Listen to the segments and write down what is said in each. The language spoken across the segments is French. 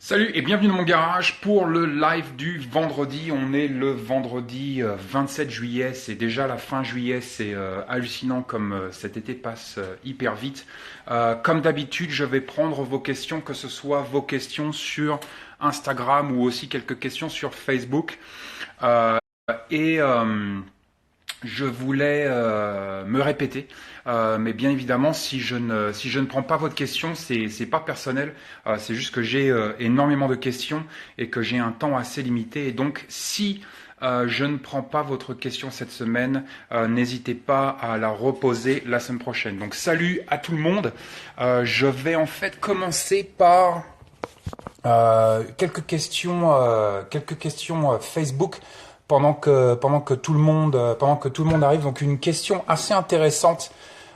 Salut et bienvenue dans mon garage pour le live du vendredi. On est le vendredi 27 juillet, c'est déjà la fin juillet, c'est hallucinant comme cet été passe hyper vite. Comme d'habitude, je vais prendre vos questions, que ce soit vos questions sur Instagram ou aussi quelques questions sur Facebook. Euh, et je voulais me répéter, mais bien évidemment, si je ne prends pas votre question, c'est pas personnel, c'est juste que j'ai énormément de questions et que j'ai un temps assez limité. Et donc, si je ne prends pas votre question cette semaine, n'hésitez pas à la reposer la semaine prochaine. Donc, salut à tout le monde. Je vais en fait commencer par quelques questions Facebook pendant que tout le monde arrive. Donc une question assez intéressante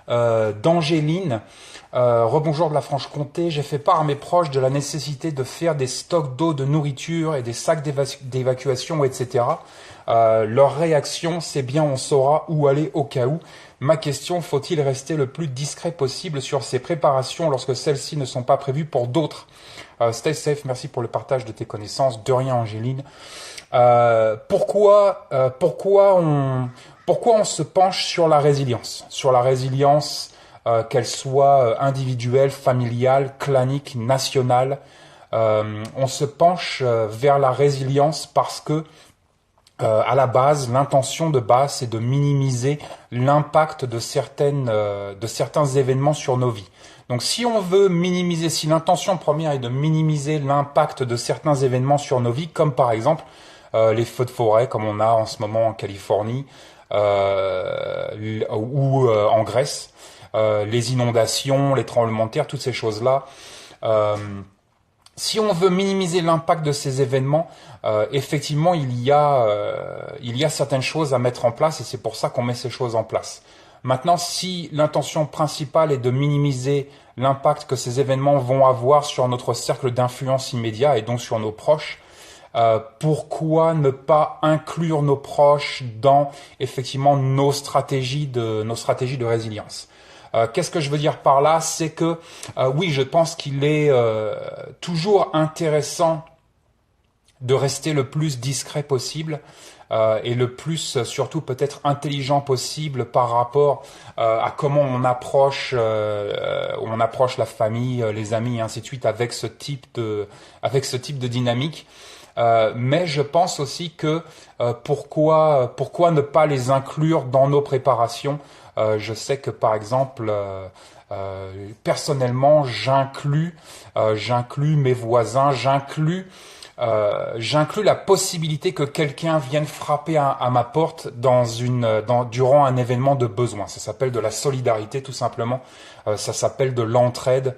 d'Angéline. Rebonjour de la Franche-Comté. J'ai fait part à mes proches de la nécessité de faire des stocks d'eau, de nourriture et des sacs d'évacuation, etc. Leur réaction, c'est bien, on saura où aller au cas où. Ma question, faut-il rester le plus discret possible sur ces préparations lorsque celles-ci ne sont pas prévues pour d'autres? Stay safe, merci pour le partage de tes connaissances. De rien, Angéline. Pourquoi on se penche sur la résilience? Sur la résilience, qu'elle soit individuelle, familiale, clanique, nationale. On se penche vers la résilience parce que à la base, l'intention de base, c'est de minimiser l'impact de certains événements sur nos vies. Donc, si on veut minimiser, si l'intention première est de minimiser l'impact de certains événements sur nos vies, comme par exemple les feux de forêt, comme on a en ce moment en Californie ou en Grèce, les inondations, les tremblements de terre, toutes ces choses-là. Euh, Si on veut minimiser l'impact de ces événements, effectivement, il y a certaines choses à mettre en place et c'est pour ça qu'on met ces choses en place. Maintenant, si l'intention principale est de minimiser l'impact que ces événements vont avoir sur notre cercle d'influence immédiat et donc sur nos proches, pourquoi ne pas inclure nos proches dans effectivement nos stratégies de résilience? Qu'est-ce que je veux dire par là? C'est que oui, je pense qu'il est toujours intéressant de rester le plus discret possible et le plus surtout peut-être intelligent possible par rapport à comment on approche la famille, les amis et ainsi de suite avec ce type de dynamique. Mais je pense aussi que pourquoi ne pas les inclure dans nos préparations? Je sais que par exemple, personnellement, j'inclus mes voisins, j'inclus la possibilité que quelqu'un vienne frapper à ma porte durant un événement de besoin. Ça s'appelle de la solidarité tout simplement. Ça s'appelle de l'entraide.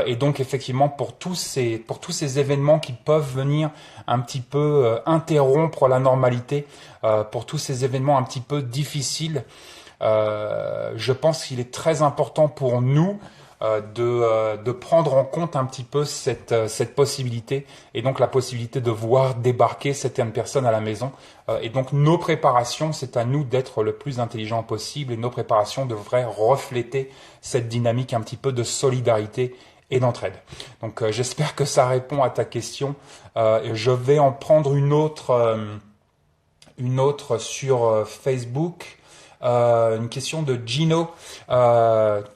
Et donc effectivement pour tous ces événements qui peuvent venir un petit peu interrompre la normalité, pour tous ces événements un petit peu difficiles, je pense qu'il est très important pour nous de prendre en compte un petit peu cette possibilité et donc la possibilité de voir débarquer certaines personnes à la maison. Et donc nos préparations, c'est à nous d'être le plus intelligent possible et nos préparations devraient refléter cette dynamique un petit peu de solidarité et d'entraide. Donc j'espère que ça répond à ta question. Je vais en prendre une autre sur Facebook. Une question de Gino.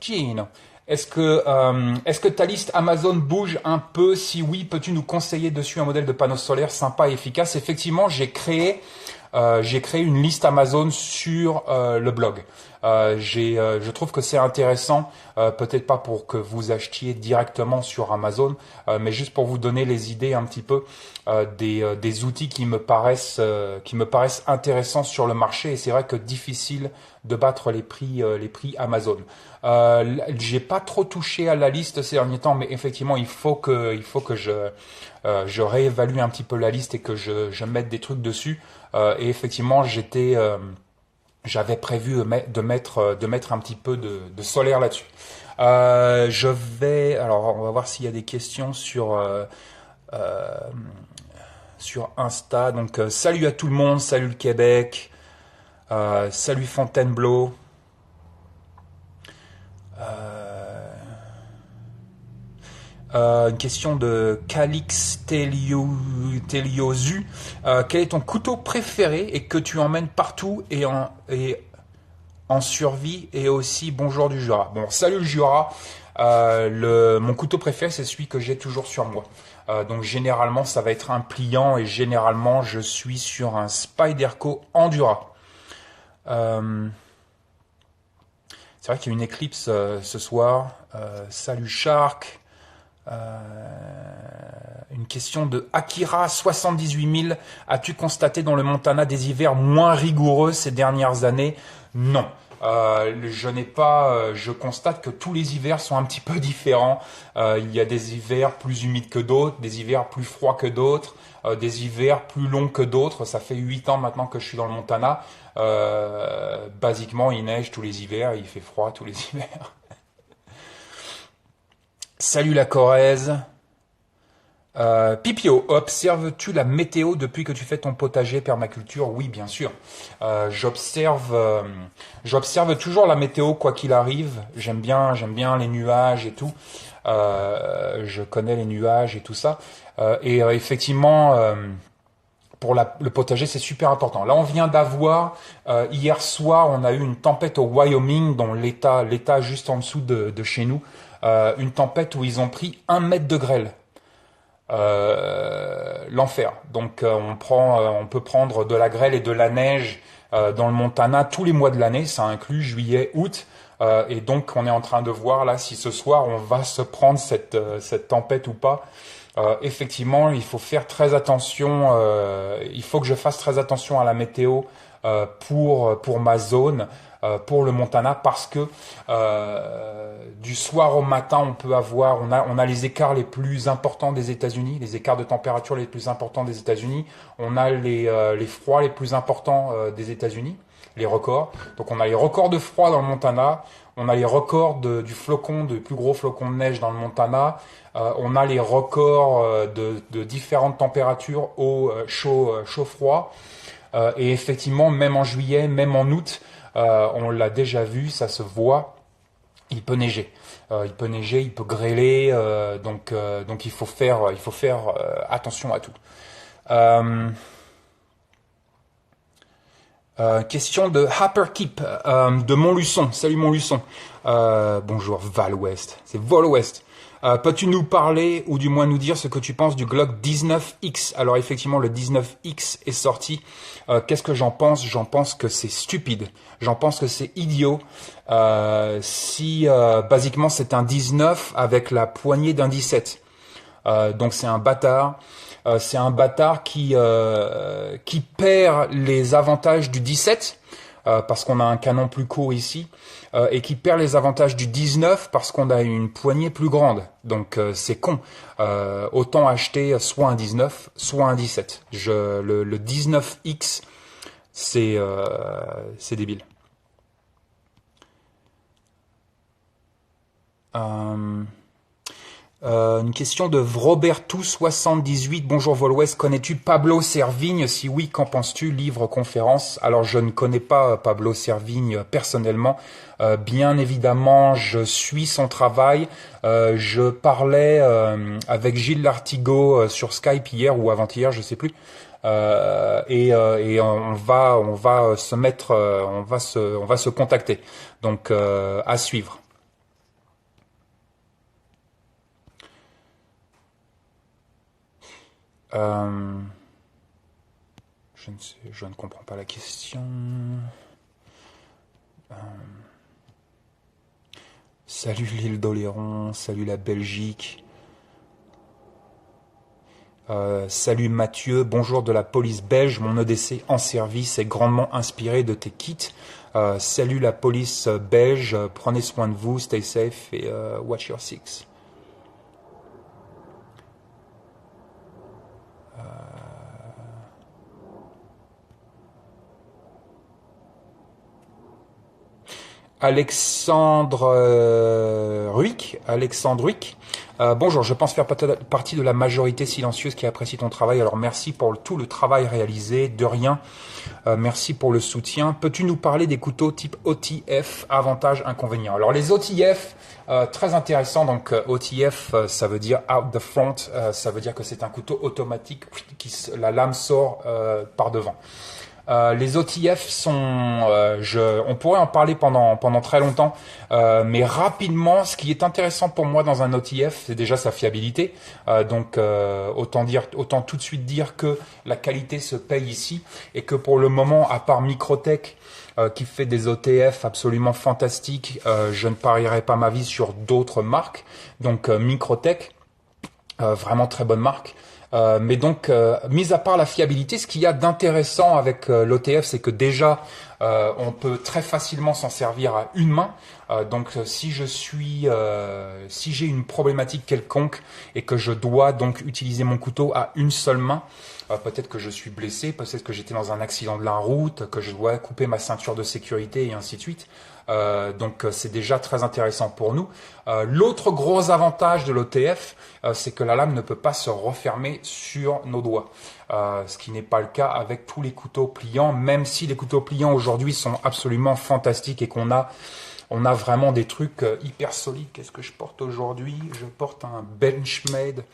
Gino, est-ce que ta liste Amazon bouge un peu? Si oui, peux-tu nous conseiller dessus un modèle de panneau solaire sympa et efficace? Effectivement, j'ai créé une liste Amazon sur le blog. Je trouve que c'est intéressant, peut-être pas pour que vous achetiez directement sur Amazon, mais juste pour vous donner les idées un petit peu des outils qui me paraissent intéressants sur le marché. Et c'est vrai que difficile de battre les prix Amazon. J'ai pas trop touché à la liste ces derniers temps, mais effectivement, il faut que je réévalue un petit peu la liste et que je mette des trucs dessus. Et effectivement, j'avais prévu de mettre un petit peu de solaire là-dessus. Alors, on va voir s'il y a des questions euh, sur Insta. Donc, salut à tout le monde, salut le Québec, salut Fontainebleau. Une question de Calix Teliosu. Quel est ton couteau préféré et que tu emmènes partout en survie et aussi bonjour du Jura. Bon, salut le Jura. Mon couteau préféré, c'est celui que j'ai toujours sur moi. Donc généralement, ça va être un pliant et généralement, je suis sur un Spyderco Endura. Euh, c'est vrai qu'il y a une éclipse ce soir. Salut Shark. Une question de Akira 78 000. As-tu constaté dans le Montana des hivers moins rigoureux ces dernières années? Non. Je n'ai pas. Je constate que tous les hivers sont un petit peu différents. Il y a des hivers plus humides que d'autres, des hivers plus froids que d'autres, des hivers plus longs que d'autres. Ça fait 8 ans maintenant que je suis dans le Montana. Basiquement, il neige tous les hivers, il fait froid tous les hivers. Salut la Corrèze. Pipio, observes-tu la météo depuis que tu fais ton potager permaculture? Oui, bien sûr. J'observe toujours la météo quoi qu'il arrive. J'aime bien les nuages et tout. Je connais les nuages et tout ça. Effectivement, pour le potager, c'est super important. Là, on vient d'avoir hier soir, on a eu une tempête au Wyoming, dans l'État juste en dessous de chez nous, une tempête où ils ont pris 1 mètre de grêle. L'enfer. Donc on peut prendre de la grêle et de la neige dans le Montana tous les mois de l'année, ça inclut juillet, août, et donc on est en train de voir là si ce soir on va se prendre cette tempête ou pas. Effectivement, il faut faire très attention. Il faut que je fasse très attention à la météo pour ma zone, pour le Montana, parce que du soir au matin, on a les écarts les plus importants des États-Unis, les écarts de température les plus importants des États-Unis. On a les froids les plus importants des États-Unis, les records. Donc on a les records de froid dans le Montana. On a les records du plus gros flocon de neige dans le Montana. On a les records de différentes températures, haut, chaud, chaud-froid. Et effectivement, même en juillet, même en août, on l'a déjà vu, ça se voit. Il peut neiger, il peut grêler, donc il faut faire attention à tout. Euh, Question de Happerkeep de Montluçon. Salut Montluçon. Bonjour Val Ouest. C'est Vol Ouest. Peux-tu nous parler ou du moins nous dire ce que tu penses du Glock 19X? Alors effectivement, le 19X est sorti. Qu'est-ce que j'en pense? J'en pense que c'est stupide. J'en pense que c'est idiot. Basiquement c'est un 19 avec la poignée d'un 17. Donc c'est un bâtard. C'est un bâtard qui perd les avantages du 17 parce qu'on a un canon plus court ici et qui perd les avantages du 19 parce qu'on a une poignée plus grande. Donc c'est con. Autant acheter soit un 19, soit un 17. Le 19X, c'est débile. Une question de Vrobertou78. Bonjour Volwest, connais-tu Pablo Servigne? Si oui, qu'en penses-tu? Livre, conférence. Alors je ne connais pas Pablo Servigne personnellement. Bien évidemment, je suis son travail. Je parlais avec Gilles Lartigot sur Skype hier ou avant-hier, je sais plus. Et on va se mettre, on va se contacter. Donc à suivre. Je ne comprends pas la question. Salut l'île d'Oléron, salut la Belgique. Salut Mathieu, bonjour de la police belge, mon EDC en service est grandement inspiré de tes kits. Salut la police belge, prenez soin de vous, stay safe et watch your six. Alexandre Ruick, Bonjour, je pense faire partie de la majorité silencieuse qui apprécie ton travail. Alors merci pour tout le travail réalisé. De rien. Merci pour le soutien. Peux-tu nous parler des couteaux type OTF, avantages, inconvénients? Alors les OTF, très intéressant. Donc OTF, ça veut dire out the front. Ça veut dire que c'est un couteau automatique la lame sort par devant. Les OTF sont, on pourrait en parler pendant très longtemps, mais rapidement, ce qui est intéressant pour moi dans un OTF, c'est déjà sa fiabilité. Autant tout de suite dire que la qualité se paye ici et que pour le moment, à part Microtech qui fait des OTF absolument fantastiques, je ne parierai pas ma vie sur d'autres marques. Donc Microtech. Vraiment très bonne marque. Mais donc, mis à part la fiabilité, ce qu'il y a d'intéressant avec l'OTF, c'est que déjà, on peut très facilement s'en servir à une main. Si j'ai une problématique quelconque et que je dois donc utiliser mon couteau à une seule main, peut-être que je suis blessé, peut-être que j'étais dans un accident de la route, que je dois couper ma ceinture de sécurité et ainsi de suite. C'est déjà très intéressant pour nous. L'autre gros avantage de l'OTF, c'est que la lame ne peut pas se refermer sur nos doigts. Ce qui n'est pas le cas avec tous les couteaux pliants, même si les couteaux pliants aujourd'hui sont absolument fantastiques et on a vraiment des trucs hyper solides. Qu'est-ce que je porte aujourd'hui? Je porte un Benchmade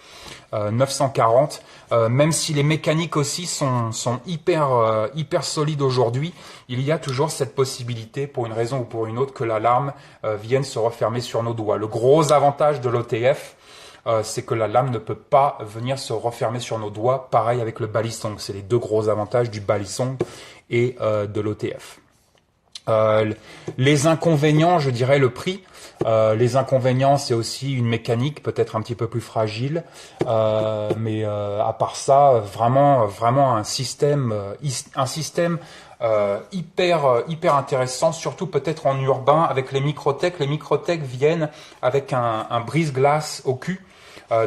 940. Même si les mécaniques aussi sont hyper solides aujourd'hui, il y a toujours cette possibilité, pour une raison ou pour une autre, que la lame vienne se refermer sur nos doigts. Le gros avantage de l'OTF, c'est que la lame ne peut pas venir se refermer sur nos doigts. Pareil avec le balisong. C'est les deux gros avantages du balisong et de l'OTF. Les inconvénients, je dirais le prix. Les inconvénients, c'est aussi une mécanique peut-être un petit peu plus fragile, mais à part ça, vraiment un système hyper intéressant, surtout peut-être en urbain avec les Microtech. Les Microtech viennent avec un brise-glace au cul.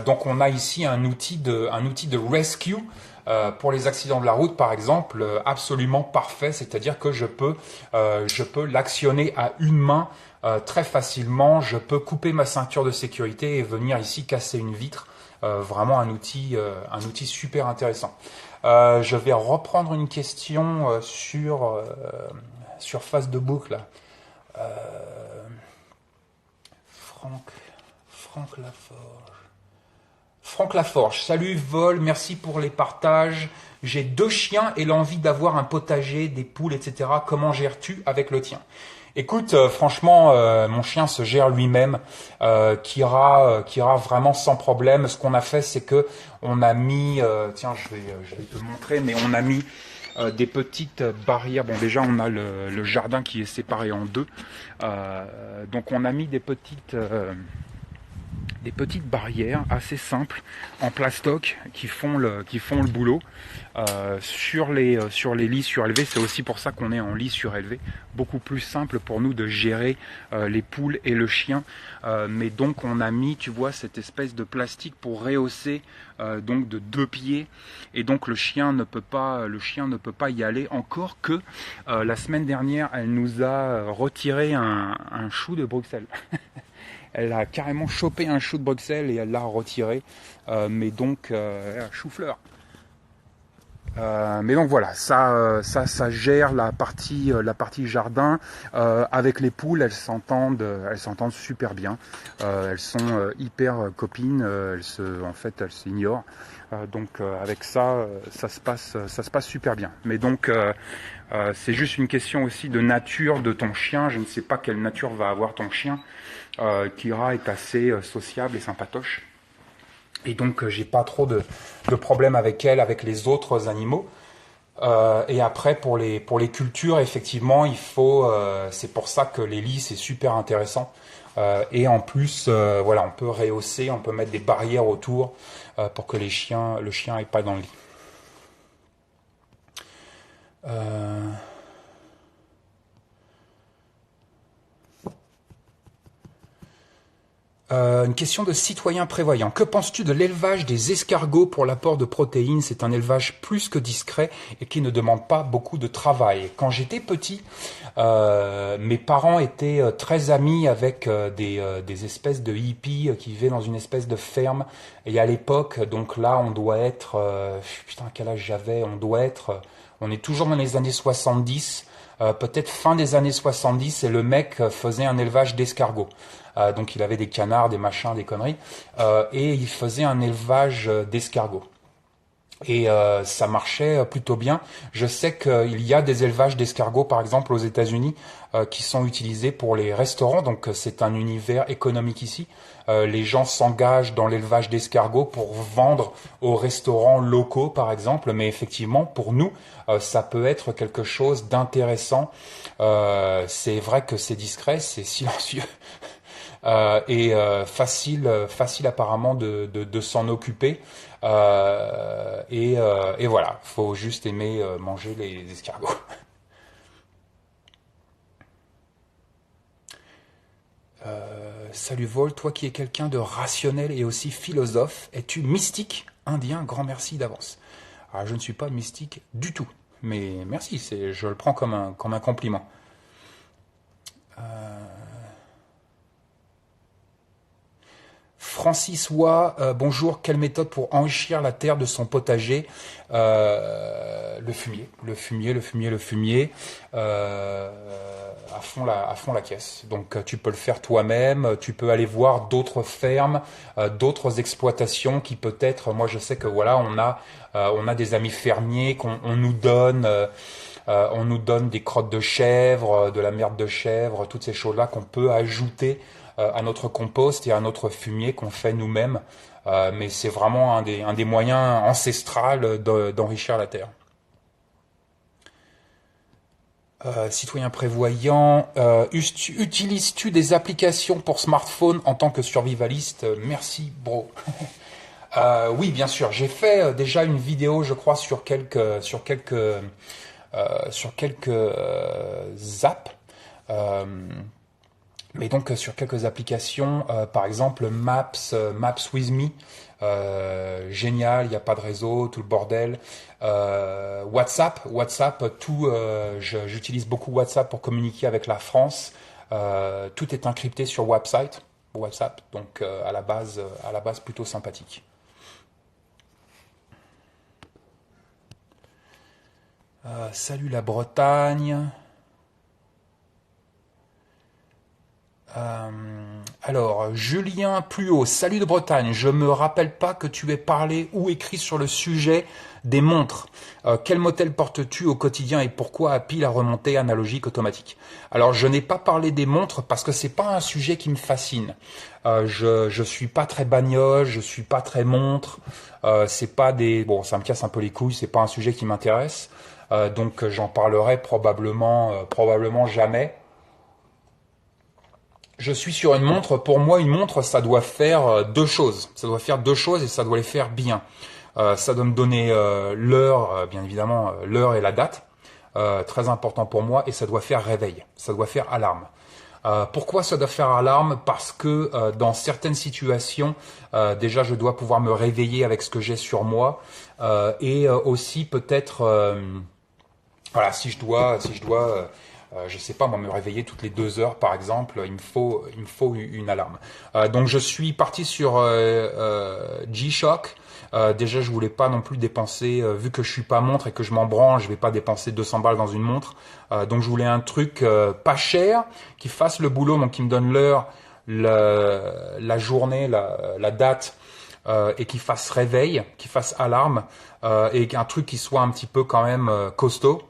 Donc on a ici un outil de rescue. Pour les accidents de la route, par exemple, absolument parfait, c'est-à-dire que je peux l'actionner à une main très facilement. Je peux couper ma ceinture de sécurité et venir ici casser une vitre. Vraiment un outil super intéressant. Je vais reprendre une question sur Facebook là. Franck Laforge. Franck Laforge, salut Vol, merci pour les partages. J'ai 2 chiens et l'envie d'avoir un potager, des poules, etc. Comment gères-tu avec le tien? Écoute, franchement, mon chien se gère lui-même, qui ira vraiment sans problème. Ce qu'on a fait, c'est que on a mis, tiens, je vais te montrer, mais on a mis des petites barrières. Bon, déjà, on a le jardin qui est séparé en deux, donc on a mis des petites barrières assez simples en plastoc qui font le boulot sur les lits surélevés. C'est aussi pour ça qu'on est en lit surélevé, beaucoup plus simple pour nous de gérer les poules et le chien. Mais donc on a mis, tu vois, cette espèce de plastique pour rehausser donc de 2 pieds, et donc le chien ne peut pas y aller. Encore que la semaine dernière, elle nous a retiré un chou de Bruxelles. Elle a carrément chopé un chou de Bruxelles et elle l'a retiré. Mais donc, chou-fleur. Mais donc voilà, ça gère la partie jardin. Avec les poules, elles s'entendent super bien. Elles sont hyper copines. Elles s'ignorent. Avec ça, ça se passe super bien. Mais donc c'est juste une question aussi de nature de ton chien. Je ne sais pas quelle nature va avoir ton chien. Kira est assez sociable et sympatoche. Et donc j'ai pas trop de problèmes avec elle, avec les autres animaux. Et après pour les cultures, effectivement, c'est pour ça que les lits c'est super intéressant. Et en plus, voilà, on peut rehausser, on peut mettre des barrières autour pour que le chien aille pas dans le lit. Une question de citoyen prévoyant. Que penses-tu de l'élevage des escargots pour l'apport de protéines? C'est un élevage plus que discret et qui ne demande pas beaucoup de travail. Quand j'étais petit, mes parents étaient très amis avec des espèces de hippies qui vivaient dans une espèce de ferme. Et à l'époque, donc là, on doit être... putain, quel âge j'avais? On est toujours dans les années 70. Peut-être fin des années 70, et le mec faisait un élevage d'escargots. Donc il avait des canards, des machins, des conneries, et il faisait un élevage d'escargots. Et ça marchait plutôt bien. Je sais qu'il y a des élevages d'escargots, par exemple aux États-Unis, qui sont utilisés pour les restaurants. Donc c'est un univers économique ici. Les gens s'engagent dans l'élevage d'escargots pour vendre aux restaurants locaux, par exemple. Mais effectivement, pour nous, ça peut être quelque chose d'intéressant. C'est vrai que c'est discret, c'est silencieux. Facile apparemment de s'en occuper. Et voilà, faut juste aimer manger les escargots. Salut Vol, toi qui es quelqu'un de rationnel et aussi philosophe, es-tu mystique indien? Grand merci d'avance. Alors, je ne suis pas mystique du tout, mais merci, je le prends comme un compliment. Francis Wa, bonjour, quelle méthode pour enrichir la terre de son potager? Le fumier, le fumier, le fumier, le fumier, à fond la caisse. Donc tu peux le faire toi-même, tu peux aller voir d'autres fermes, d'autres exploitations qui peut-être, moi je sais que voilà, on a des amis fermiers qu'on on nous donne des crottes de chèvre, de la merde de chèvre, toutes ces choses-là qu'on peut ajouter à notre compost et à notre fumier qu'on fait nous-mêmes. Mais c'est vraiment un des moyens ancestrales d'enrichir la terre. Citoyen prévoyant, utilises-tu des applications pour smartphone en tant que survivaliste? Merci, bro. Oui, bien sûr. J'ai fait déjà une vidéo, je crois, sur quelques apps. Euh, mais donc sur quelques applications, par exemple Maps with Me, génial, il n'y a pas de réseau, tout le bordel. WhatsApp, j'utilise beaucoup WhatsApp pour communiquer avec la France. Tout est encrypté sur WhatsApp, donc à la base plutôt sympathique. Salut la Bretagne. Alors, Julien Pluot, salut de Bretagne. Je me rappelle pas que tu aies parlé ou écrit sur le sujet des montres. Quel modèle portes-tu au quotidien et pourquoi à pile à remontée analogique automatique? Alors, je n'ai pas parlé des montres parce que c'est pas un sujet qui me fascine. Je suis pas très bagnole, je suis pas très montre. C'est pas des bon, ça me casse un peu les couilles. C'est pas un sujet qui m'intéresse. Donc, j'en parlerai probablement jamais. Je suis sur une montre. Pour moi, une montre, ça doit faire deux choses. Ça doit faire deux choses et ça doit les faire bien. Ça doit me donner l'heure, bien évidemment, l'heure et la date. Très important pour moi. Et ça doit faire réveil. Ça doit faire alarme. Pourquoi ça doit faire alarme? Parce que dans certaines situations, déjà, je dois pouvoir me réveiller avec ce que j'ai sur moi. Et aussi peut-être... voilà, si je dois je sais pas, moi, me réveiller toutes les 2 heures, par exemple, il me faut une alarme. Donc, je suis parti sur G-Shock. Déjà, je voulais pas non plus dépenser, vu que je suis pas montre et que je m'en branche, je vais pas dépenser 200 balles dans une montre. Donc, je voulais un truc pas cher, qui fasse le boulot, donc qui me donne l'heure, la journée, la date, et qui fasse réveil, qui fasse alarme, et un truc qui soit un petit peu quand même costaud.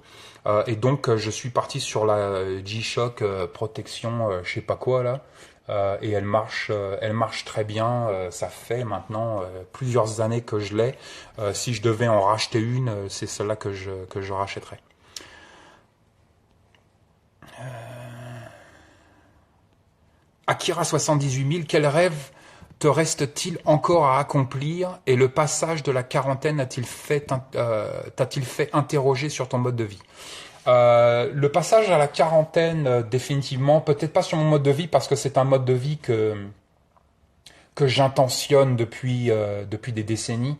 Et donc je suis parti sur la G-Shock protection, je sais pas quoi là, et elle marche très bien. Ça fait maintenant plusieurs années que je l'ai. Si je devais en racheter une, c'est celle-là que je rachèterais. Akira 78 000, quel rêve te reste-t-il encore à accomplir et le passage de la quarantaine t'a-t-il fait interroger sur ton mode de vie? Le passage à la quarantaine, définitivement, peut-être pas sur mon mode de vie parce que c'est un mode de vie que j'intentionne depuis des décennies.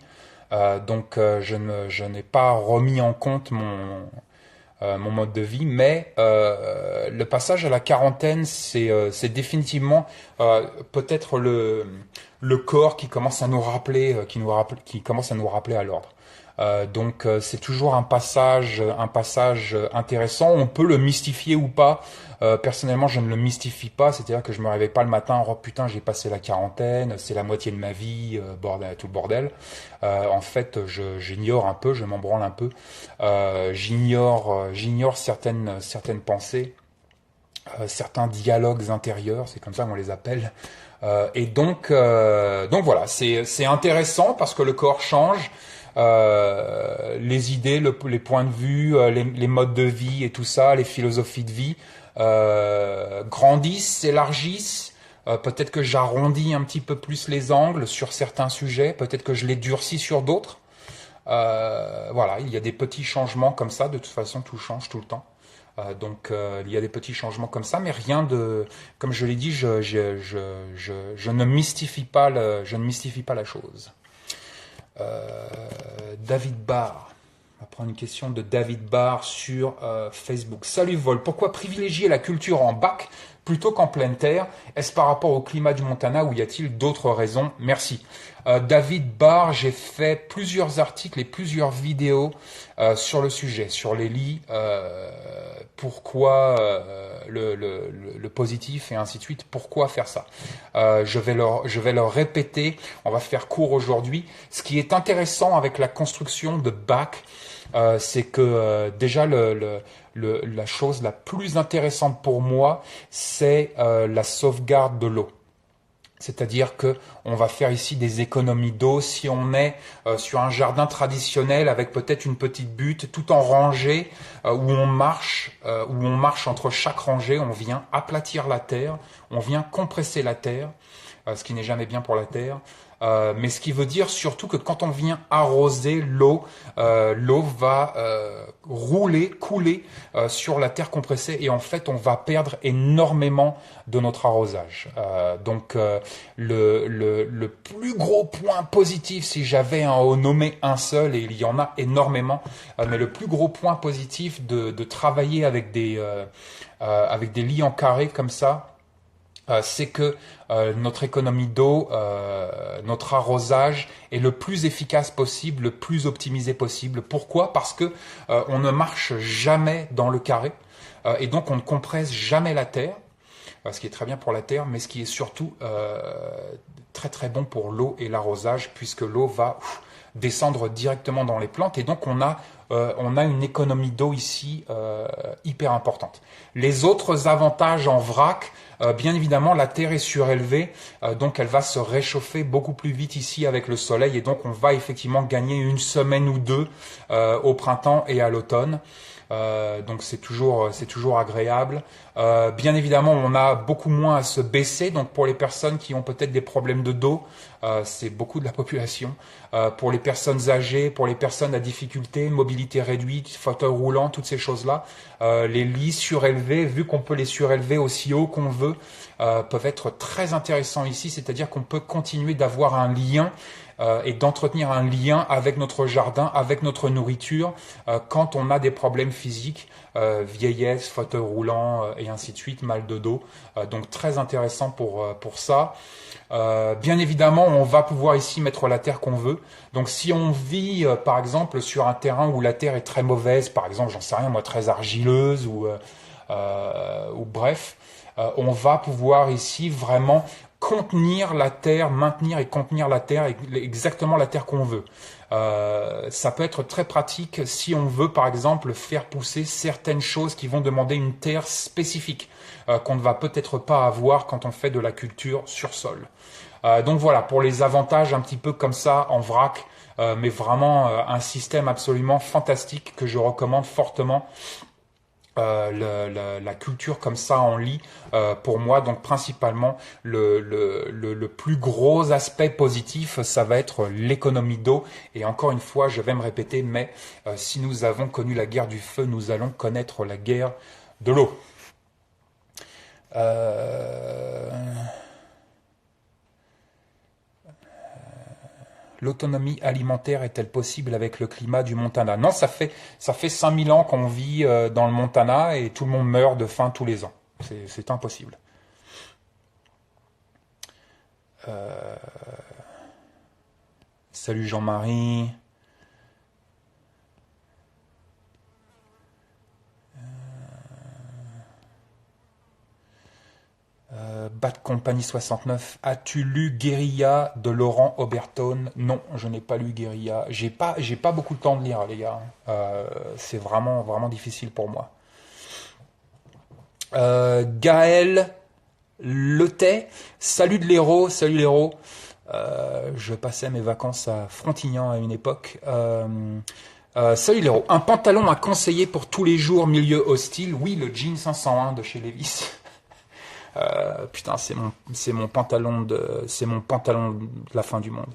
Donc je n'ai pas remis en compte mon mode de vie, mais le passage à la quarantaine, c'est définitivement peut-être le corps qui commence à nous rappeler, qui commence à nous rappeler à l'ordre. Donc c'est toujours un passage intéressant. On peut le mystifier ou pas. Personnellement, je ne le mystifie pas. C'est-à-dire que je me réveille pas le matin. Oh putain, j'ai passé la quarantaine. C'est la moitié de ma vie. Bordel, tout le bordel. En fait, j'ignore un peu. Je m'en branle un peu. J'ignore certaines pensées, certains dialogues intérieurs. C'est comme ça qu'on les appelle. Donc voilà, c'est intéressant parce que le corps change. Les idées, les points de vue, les modes de vie et tout ça, les philosophies de vie grandissent, s'élargissent. Peut-être que j'arrondis un petit peu plus les angles sur certains sujets, peut-être que je les durcis sur d'autres. Voilà, il y a des petits changements comme ça. De toute façon, tout change tout le temps. Il y a des petits changements comme ça, mais rien de, comme je l'ai dit, je ne mystifie pas je ne mystifie pas la chose. David Barr. On va prendre une question de David Barr sur Facebook. Salut Vol, pourquoi privilégier la culture en bac plutôt qu'en pleine terre? Est-ce par rapport au climat du Montana ou y a-t-il d'autres raisons? Merci. David Barr, j'ai fait plusieurs articles et plusieurs vidéos sur le sujet, sur les lits, pourquoi le positif et ainsi de suite, pourquoi faire ça. Je vais leur répéter, on va faire court aujourd'hui. Ce qui est intéressant avec la construction de bac, c'est que déjà la chose la plus intéressante pour moi, c'est la sauvegarde de l'eau. C'est-à-dire que on va faire ici des économies d'eau si on est sur un jardin traditionnel avec peut-être une petite butte tout en rangée où on marche entre chaque rangée, on vient aplatir la terre, on vient compresser la terre, ce qui n'est jamais bien pour la terre. Mais ce qui veut dire surtout que quand on vient arroser l'eau, l'eau va couler sur la terre compressée et en fait on va perdre énormément de notre arrosage. Le plus gros point positif, si j'avais à en nommer un seul, et il y en a énormément, mais le plus gros point positif de travailler avec des lits en carré comme ça, c'est que notre économie d'eau, notre arrosage est le plus efficace possible, le plus optimisé possible. Pourquoi? Parce que on ne marche jamais dans le carré et donc on ne compresse jamais la terre, ce qui est très bien pour la terre, mais ce qui est surtout très très bon pour l'eau et l'arrosage, puisque l'eau va descendre directement dans les plantes et donc on a une économie d'eau ici hyper importante. Les autres avantages en vrac, bien évidemment, la terre est surélevée, donc elle va se réchauffer beaucoup plus vite ici avec le soleil et donc on va effectivement gagner une semaine ou deux au printemps et à l'automne. Donc c'est toujours agréable. Bien évidemment, on a beaucoup moins à se baisser. Donc pour les personnes qui ont peut-être des problèmes de dos, c'est beaucoup de la population. Pour les personnes âgées, pour les personnes à difficulté, mobilité réduite, fauteuil roulant, toutes ces choses-là, les lits surélevés, vu qu'on peut les surélever aussi haut qu'on veut, peuvent être très intéressants ici. C'est-à-dire qu'on peut continuer d'avoir un lien et d'entretenir un lien avec notre jardin, avec notre nourriture, quand on a des problèmes physiques, vieillesse, fauteuil roulant et ainsi de suite, mal de dos. Donc très intéressant pour ça. Bien évidemment, on va pouvoir ici mettre la terre qu'on veut. Donc si on vit par exemple sur un terrain où la terre est très mauvaise, par exemple, j'en sais rien moi, très argileuse ou bref, on va pouvoir ici vraiment contenir la terre, maintenir et contenir la terre, exactement la terre qu'on veut. Ça peut être très pratique si on veut par exemple faire pousser certaines choses qui vont demander une terre spécifique qu'on ne va peut-être pas avoir quand on fait de la culture sur sol. Donc voilà, pour les avantages un petit peu comme ça en vrac, mais vraiment un système absolument fantastique que je recommande fortement. La culture comme ça en lit, pour moi, donc principalement le plus gros aspect positif, ça va être l'économie d'eau. Et encore une fois, je vais me répéter, mais si nous avons connu la guerre du feu, nous allons connaître la guerre de l'eau. L'autonomie alimentaire est-elle possible avec le climat du Montana? Non, ça fait 5000 ans qu'on vit dans le Montana et tout le monde meurt de faim tous les ans. C'est impossible. Salut Jean-Marie. Bad Company 69. As-tu lu Guérilla de Laurent Oberton? Non, je n'ai pas lu Guérilla. J'ai pas beaucoup de temps de lire, les gars. C'est vraiment, vraiment difficile pour moi. Gaël Letet. Salut de l'héros, salut l'héros. Je passais mes vacances à Frontignan à une époque. Salut l'héros. Un pantalon à conseiller pour tous les jours, milieu hostile. Oui, le jean 501 de chez Levi's. Putain, c'est mon pantalon de la fin du monde.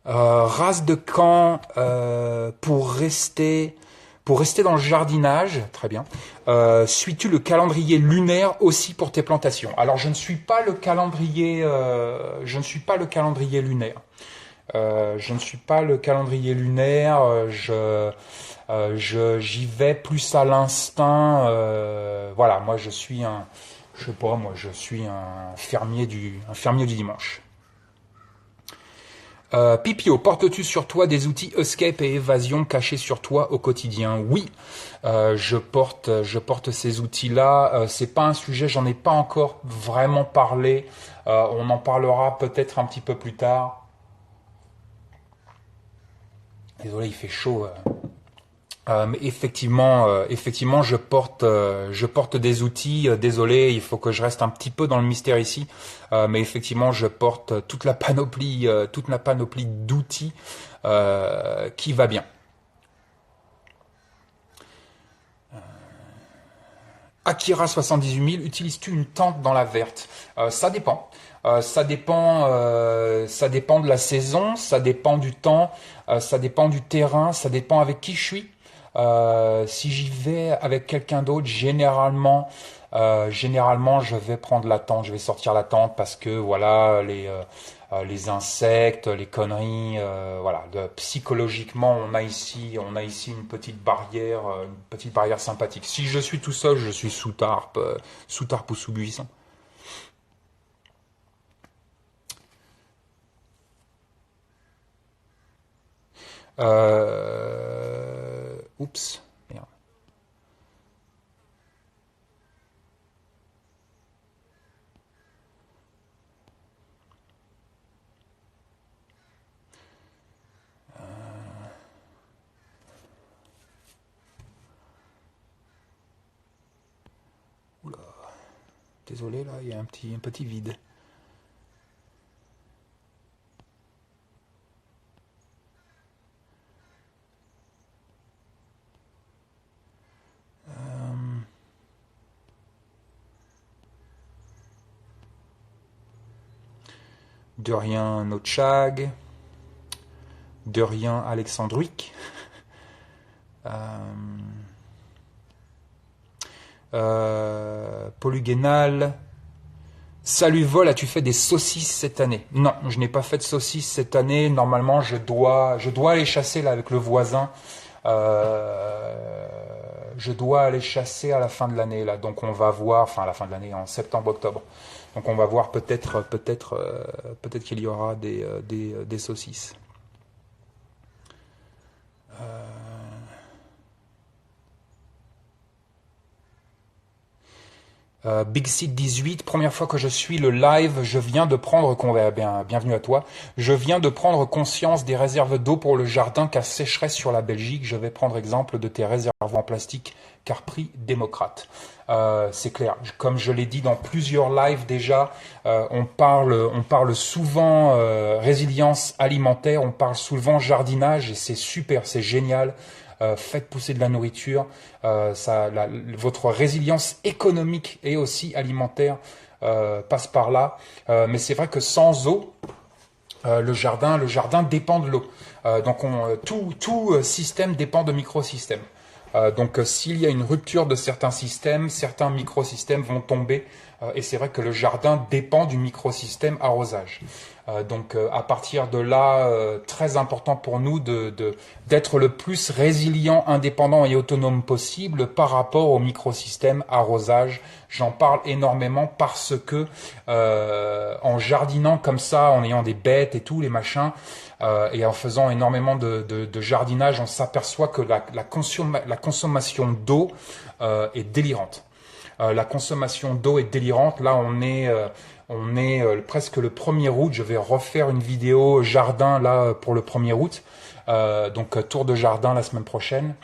Race de camp pour rester dans le jardinage, très bien. Suis-tu le calendrier lunaire aussi pour tes plantations? Alors, je ne suis pas le calendrier lunaire. Je ne suis pas le calendrier lunaire. J'y vais plus à l'instinct. Voilà, moi je suis je sais pas, moi je suis un fermier du dimanche. Pipio, portes-tu sur toi des outils escape et évasion cachés sur toi au quotidien? Oui, je porte ces outils-là. C'est pas un sujet, j'en ai pas encore vraiment parlé. On en parlera peut-être un petit peu plus tard. Désolé, il fait chaud. Mais effectivement, je porte des outils. Désolé, il faut que je reste un petit peu dans le mystère ici. Mais effectivement, je porte toute la panoplie d'outils qui va bien. Akira 78 000, utilises-tu une tente dans la verte? Ça dépend. Ça dépend de la saison, ça dépend du temps, ça dépend du terrain, ça dépend avec qui je suis. Si j'y vais avec quelqu'un d'autre, généralement, je vais prendre la tente, je vais sortir la tente parce que voilà, les insectes, les conneries, voilà. Psychologiquement, on a ici une petite barrière sympathique. Si je suis tout seul, je suis sous tarpe ou sous buisson. Oups, merde. Oula. Désolé, là, il y a un petit vide. De rien Nochag, de rien Alexandruic, Polygénal. Salut Vol, as-tu fait des saucisses cette année? Non, je n'ai pas fait de saucisses cette année. Normalement, je dois aller chasser là avec le voisin. Je dois aller chasser à la fin de l'année là, donc on va voir, enfin à la fin de l'année, en septembre-octobre. Donc on va voir peut-être qu'il y aura des saucisses. Big Seed 18, première fois que je suis le live, je viens de prendre, bienvenue à toi, je viens de prendre conscience des réserves d'eau pour le jardin car sécheresse sur la Belgique. Je vais prendre exemple de tes réservoirs en plastique car prix démocrate. C'est clair, comme je l'ai dit dans plusieurs lives déjà, on parle souvent résilience alimentaire, on parle souvent jardinage et c'est super, c'est génial. Faites pousser de la nourriture, votre résilience économique et aussi alimentaire passe par là. Mais c'est vrai que sans eau, le jardin dépend de l'eau. Donc tout système dépend de microsystèmes. Donc s'il y a une rupture de certains systèmes, certains microsystèmes vont tomber et c'est vrai que le jardin dépend du microsystème arrosage. Donc à partir de là, très important pour nous d'être le plus résilient, indépendant et autonome possible par rapport au microsystème arrosage. J'en parle énormément parce que en jardinant comme ça, en ayant des bêtes et tout, les machins, et en faisant énormément de jardinage, on s'aperçoit que la consommation d'eau est délirante. La consommation d'eau est délirante. Là, on est presque le 1er août. Je vais refaire une vidéo jardin là pour le 1er août. Donc tour de jardin la semaine prochaine.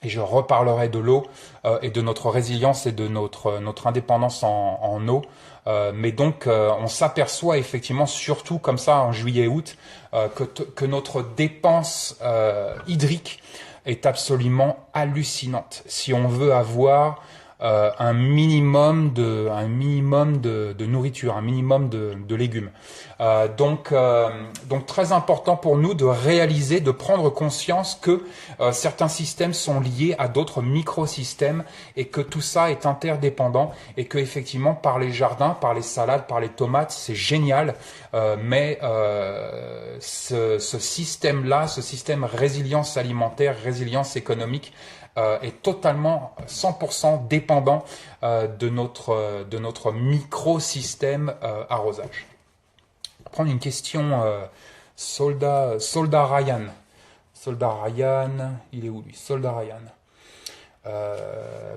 Et je reparlerai de l'eau et de notre résilience et de notre indépendance en eau. Mais donc on s'aperçoit effectivement, surtout comme ça en juillet-août, que notre dépense hydrique est absolument hallucinante. Si on veut avoir un minimum de nourriture, un minimum de légumes. Donc très important pour nous de réaliser, de prendre conscience que certains systèmes sont liés à d'autres microsystèmes et que tout ça est interdépendant et que effectivement par les jardins, par les salades, par les tomates, c'est génial, mais ce système-là, ce système résilience alimentaire, résilience économique, est totalement 100% dépendant de notre microsystème arrosage. On va prendre une question Soldat Ryan. Soldat Ryan, il est où lui? Soldat Ryan.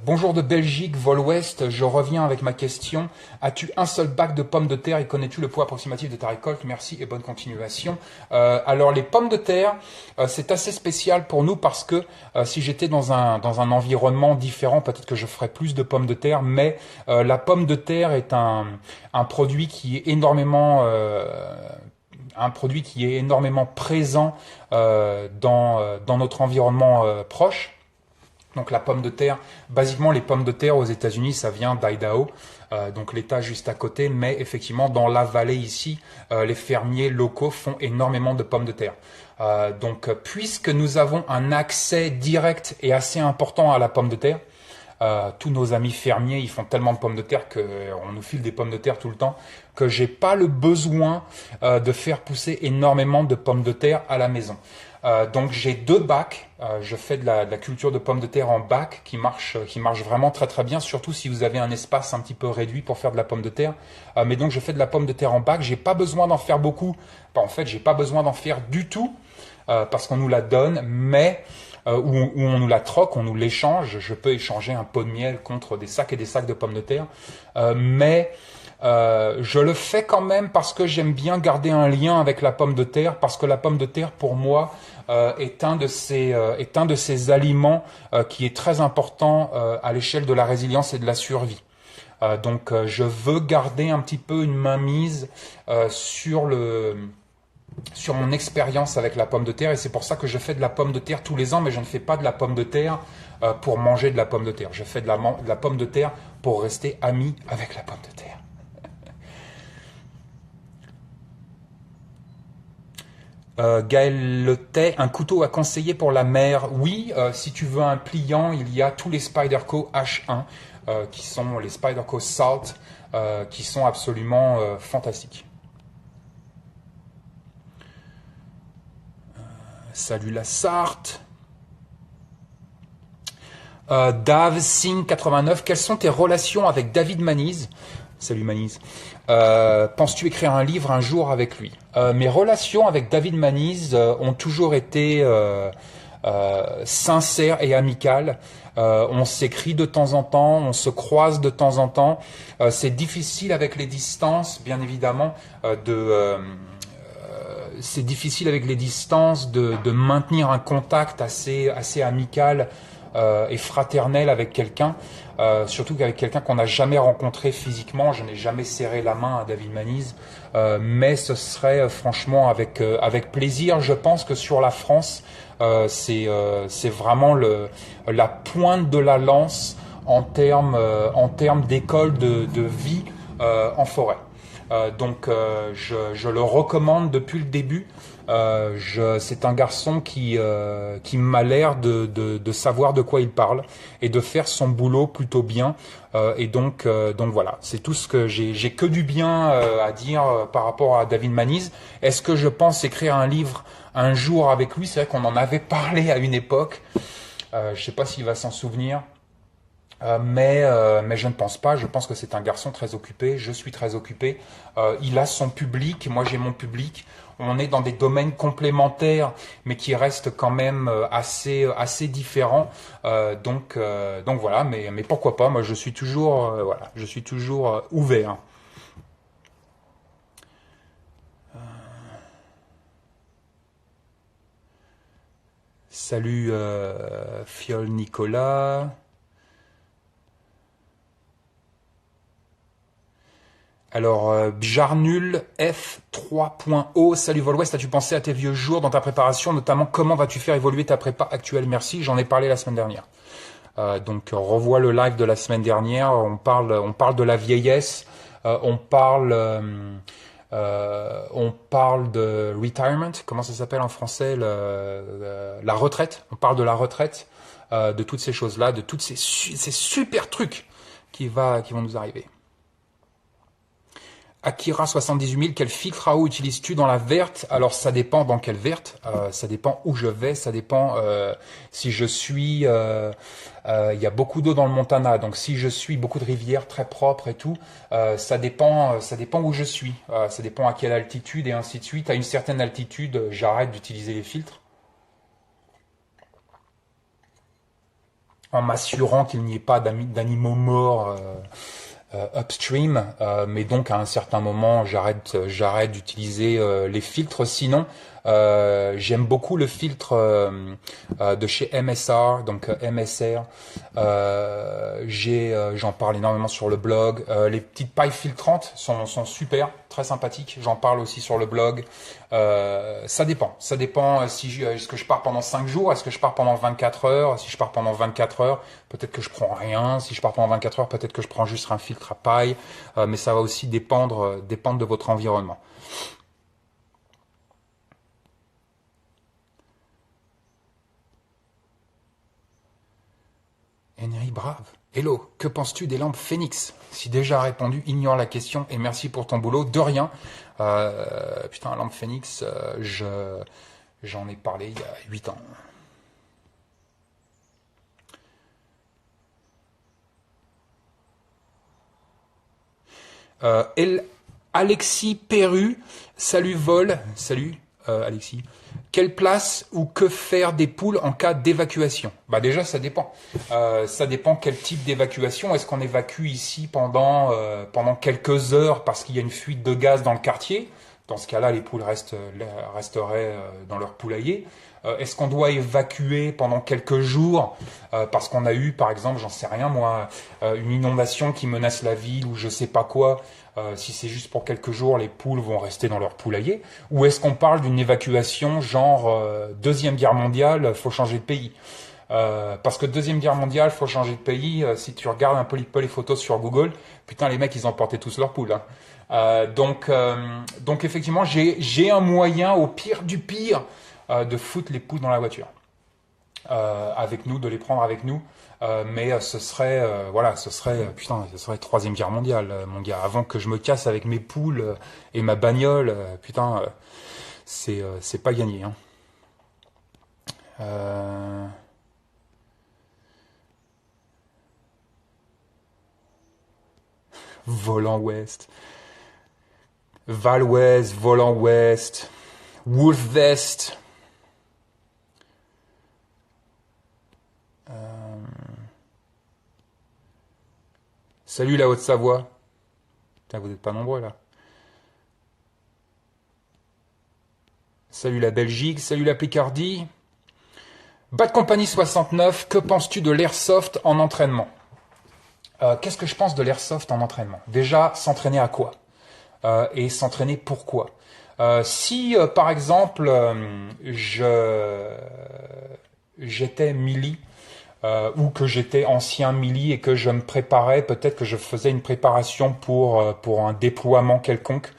Bonjour de Belgique, vol ouest, je reviens avec ma question. As-tu un seul bac de pommes de terre et connais-tu le poids approximatif de ta récolte? Merci et bonne continuation. Alors les pommes de terre, c'est assez spécial pour nous parce que si j'étais dans un environnement différent, peut-être que je ferais plus de pommes de terre, mais la pomme de terre est un produit qui est énormément présent dans notre environnement proche. Donc la pomme de terre, basiquement les pommes de terre aux États-Unis, ça vient d'Idaho, donc l'État juste à côté, mais effectivement dans la vallée ici, les fermiers locaux font énormément de pommes de terre. Donc puisque nous avons un accès direct et assez important à la pomme de terre, tous nos amis fermiers, ils font tellement de pommes de terre qu'on nous file des pommes de terre tout le temps, que j'ai pas le besoin de faire pousser énormément de pommes de terre à la maison. Donc j'ai 2 bacs, je fais de la culture de pommes de terre en bac qui marche vraiment très très bien, surtout si vous avez un espace un petit peu réduit pour faire de la pomme de terre. Mais donc je fais de la pomme de terre en bac, j'ai pas besoin d'en faire beaucoup, en fait j'ai pas besoin d'en faire du tout parce qu'on nous la donne, mais où on nous la troque, on nous l'échange. Je peux échanger un pot de miel contre des sacs et des sacs de pommes de terre, mais je le fais quand même parce que j'aime bien garder un lien avec la pomme de terre, parce que la pomme de terre pour moi est un de ces aliments qui est très important à l'échelle de la résilience et de la survie. Donc je veux garder un petit peu une mainmise sur mon expérience avec la pomme de terre, et c'est pour ça que je fais de la pomme de terre tous les ans, mais je ne fais pas de la pomme de terre pour manger de la pomme de terre. Je fais de la pomme de terre pour rester ami avec la pomme de terre. Gaël Letet, un couteau à conseiller pour la mer? Oui, si tu veux un pliant, il y a tous les Spyderco H1 qui sont les Spyderco Salt qui sont absolument fantastiques. Salut la Sarthe. Dave Singh 89, quelles sont tes relations avec David Maniz? Salut Maniz. Penses-tu écrire un livre un jour avec lui? Mes relations avec David Maniz ont toujours été sincères et amicales. On s'écrit de temps en temps, on se croise de temps en temps. C'est difficile avec les distances, bien évidemment, c'est difficile avec les distances de maintenir un contact assez amical et fraternel avec quelqu'un, surtout qu'avec quelqu'un qu'on n'a jamais rencontré physiquement. Je n'ai jamais serré la main à David Maniz, mais ce serait franchement avec plaisir. Je pense que sur la France, c'est vraiment la pointe de la lance en termes d'école de vie en forêt. Je le recommande depuis le début. C'est un garçon qui m'a l'air de savoir de quoi il parle et de faire son boulot plutôt bien. Donc voilà, c'est tout ce que j'ai que du bien à dire par rapport à David Maniz. Est-ce que je pense écrire un livre un jour avec lui? C'est vrai qu'on en avait parlé à une époque. Je sais pas s'il va s'en souvenir. Mais je ne pense pas. Je pense que c'est un garçon très occupé. Je suis très occupé. Il a son public. Moi, j'ai mon public. On est dans des domaines complémentaires, mais qui restent quand même assez différents. Donc voilà. Mais pourquoi pas? Moi, je suis toujours voilà. Je suis toujours ouvert. Salut Fiol Nicolas. Alors, Bjarnul F3.O, salut Volwest, as-tu pensé à tes vieux jours dans ta préparation, notamment comment vas-tu faire évoluer ta prépa actuelle? Merci, j'en ai parlé la semaine dernière. Donc revois le live de la semaine dernière, on parle de la vieillesse, on parle de retirement, comment ça s'appelle en français, la retraite, on parle de la retraite, de toutes ces choses-là, de tous ces super trucs qui vont nous arriver. Akira 78 000, quel filtre à eau utilises-tu dans la verte? Alors ça dépend dans quelle verte, ça dépend où je vais, ça dépend si je suis... il y a beaucoup d'eau dans le Montana, donc si je suis beaucoup de rivières très propres et tout, ça dépend où je suis, ça dépend à quelle altitude et ainsi de suite. À une certaine altitude, j'arrête d'utiliser les filtres en m'assurant qu'il n'y ait pas d'animaux morts upstream, mais donc à un certain moment j'arrête d'utiliser les filtres. Sinon, j'aime beaucoup le filtre de chez MSR, donc MSR. J'en parle énormément sur le blog. Les petites pailles filtrantes sont super, très sympathiques. J'en parle aussi sur le blog. Ça dépend. Ça dépend si est-ce que je pars pendant 5 jours, est-ce que je pars pendant 24 heures. Si je pars pendant 24 heures, peut-être que je prends rien. Si je pars pendant 24 heures, peut-être que je prends juste un filtre à paille. Mais ça va aussi dépendre de votre environnement. Henry Brave. Hello, que penses-tu des lampes Phoenix? Si déjà répondu, ignore la question et merci pour ton boulot. De rien. Putain, lampe Phoenix, j'en ai parlé il y a 8 ans. Alexis Perru, salut Vol, salut Alexis. Quelle place ou que faire des poules en cas d'évacuation? Bah déjà ça dépend. Ça dépend quel type d'évacuation. Est-ce qu'on évacue ici pendant quelques heures parce qu'il y a une fuite de gaz dans le quartier? Dans ce cas-là, les poules resteraient dans leur poulailler. Est-ce qu'on doit évacuer pendant quelques jours parce qu'on a eu, par exemple, j'en sais rien moi, une inondation qui menace la ville ou je sais pas quoi? Si c'est juste pour quelques jours, les poules vont rester dans leur poulailler? Ou est-ce qu'on parle d'une évacuation genre Deuxième Guerre mondiale, faut changer de pays? Parce que Deuxième Guerre mondiale, faut changer de pays. Si tu regardes un peu les photos sur Google, putain, les mecs, ils emportaient tous leurs poules. Hein. Donc effectivement, j'ai un moyen, au pire du pire, de foutre les poules dans la voiture. Avec nous, de les prendre avec nous. Mais ce serait, putain, ce serait Troisième Guerre mondiale, mon gars. Avant que je me casse avec mes poules et ma bagnole, putain, c'est pas gagné. Hein. Euh, Volant Ouest, Val Ouest, Volant Ouest, Wolf Vest. Salut la Haute-Savoie. Putain, vous n'êtes pas nombreux là. Salut la Belgique, salut la Picardie. Bad Company 69, que penses-tu de l'airsoft en entraînement? Qu'est-ce que je pense de l'airsoft en entraînement? Déjà, s'entraîner à quoi? Et s'entraîner pourquoi? Si, par exemple, j'étais Millie, ou que j'étais ancien mili et que je me préparais, peut-être que je faisais une préparation pour un déploiement quelconque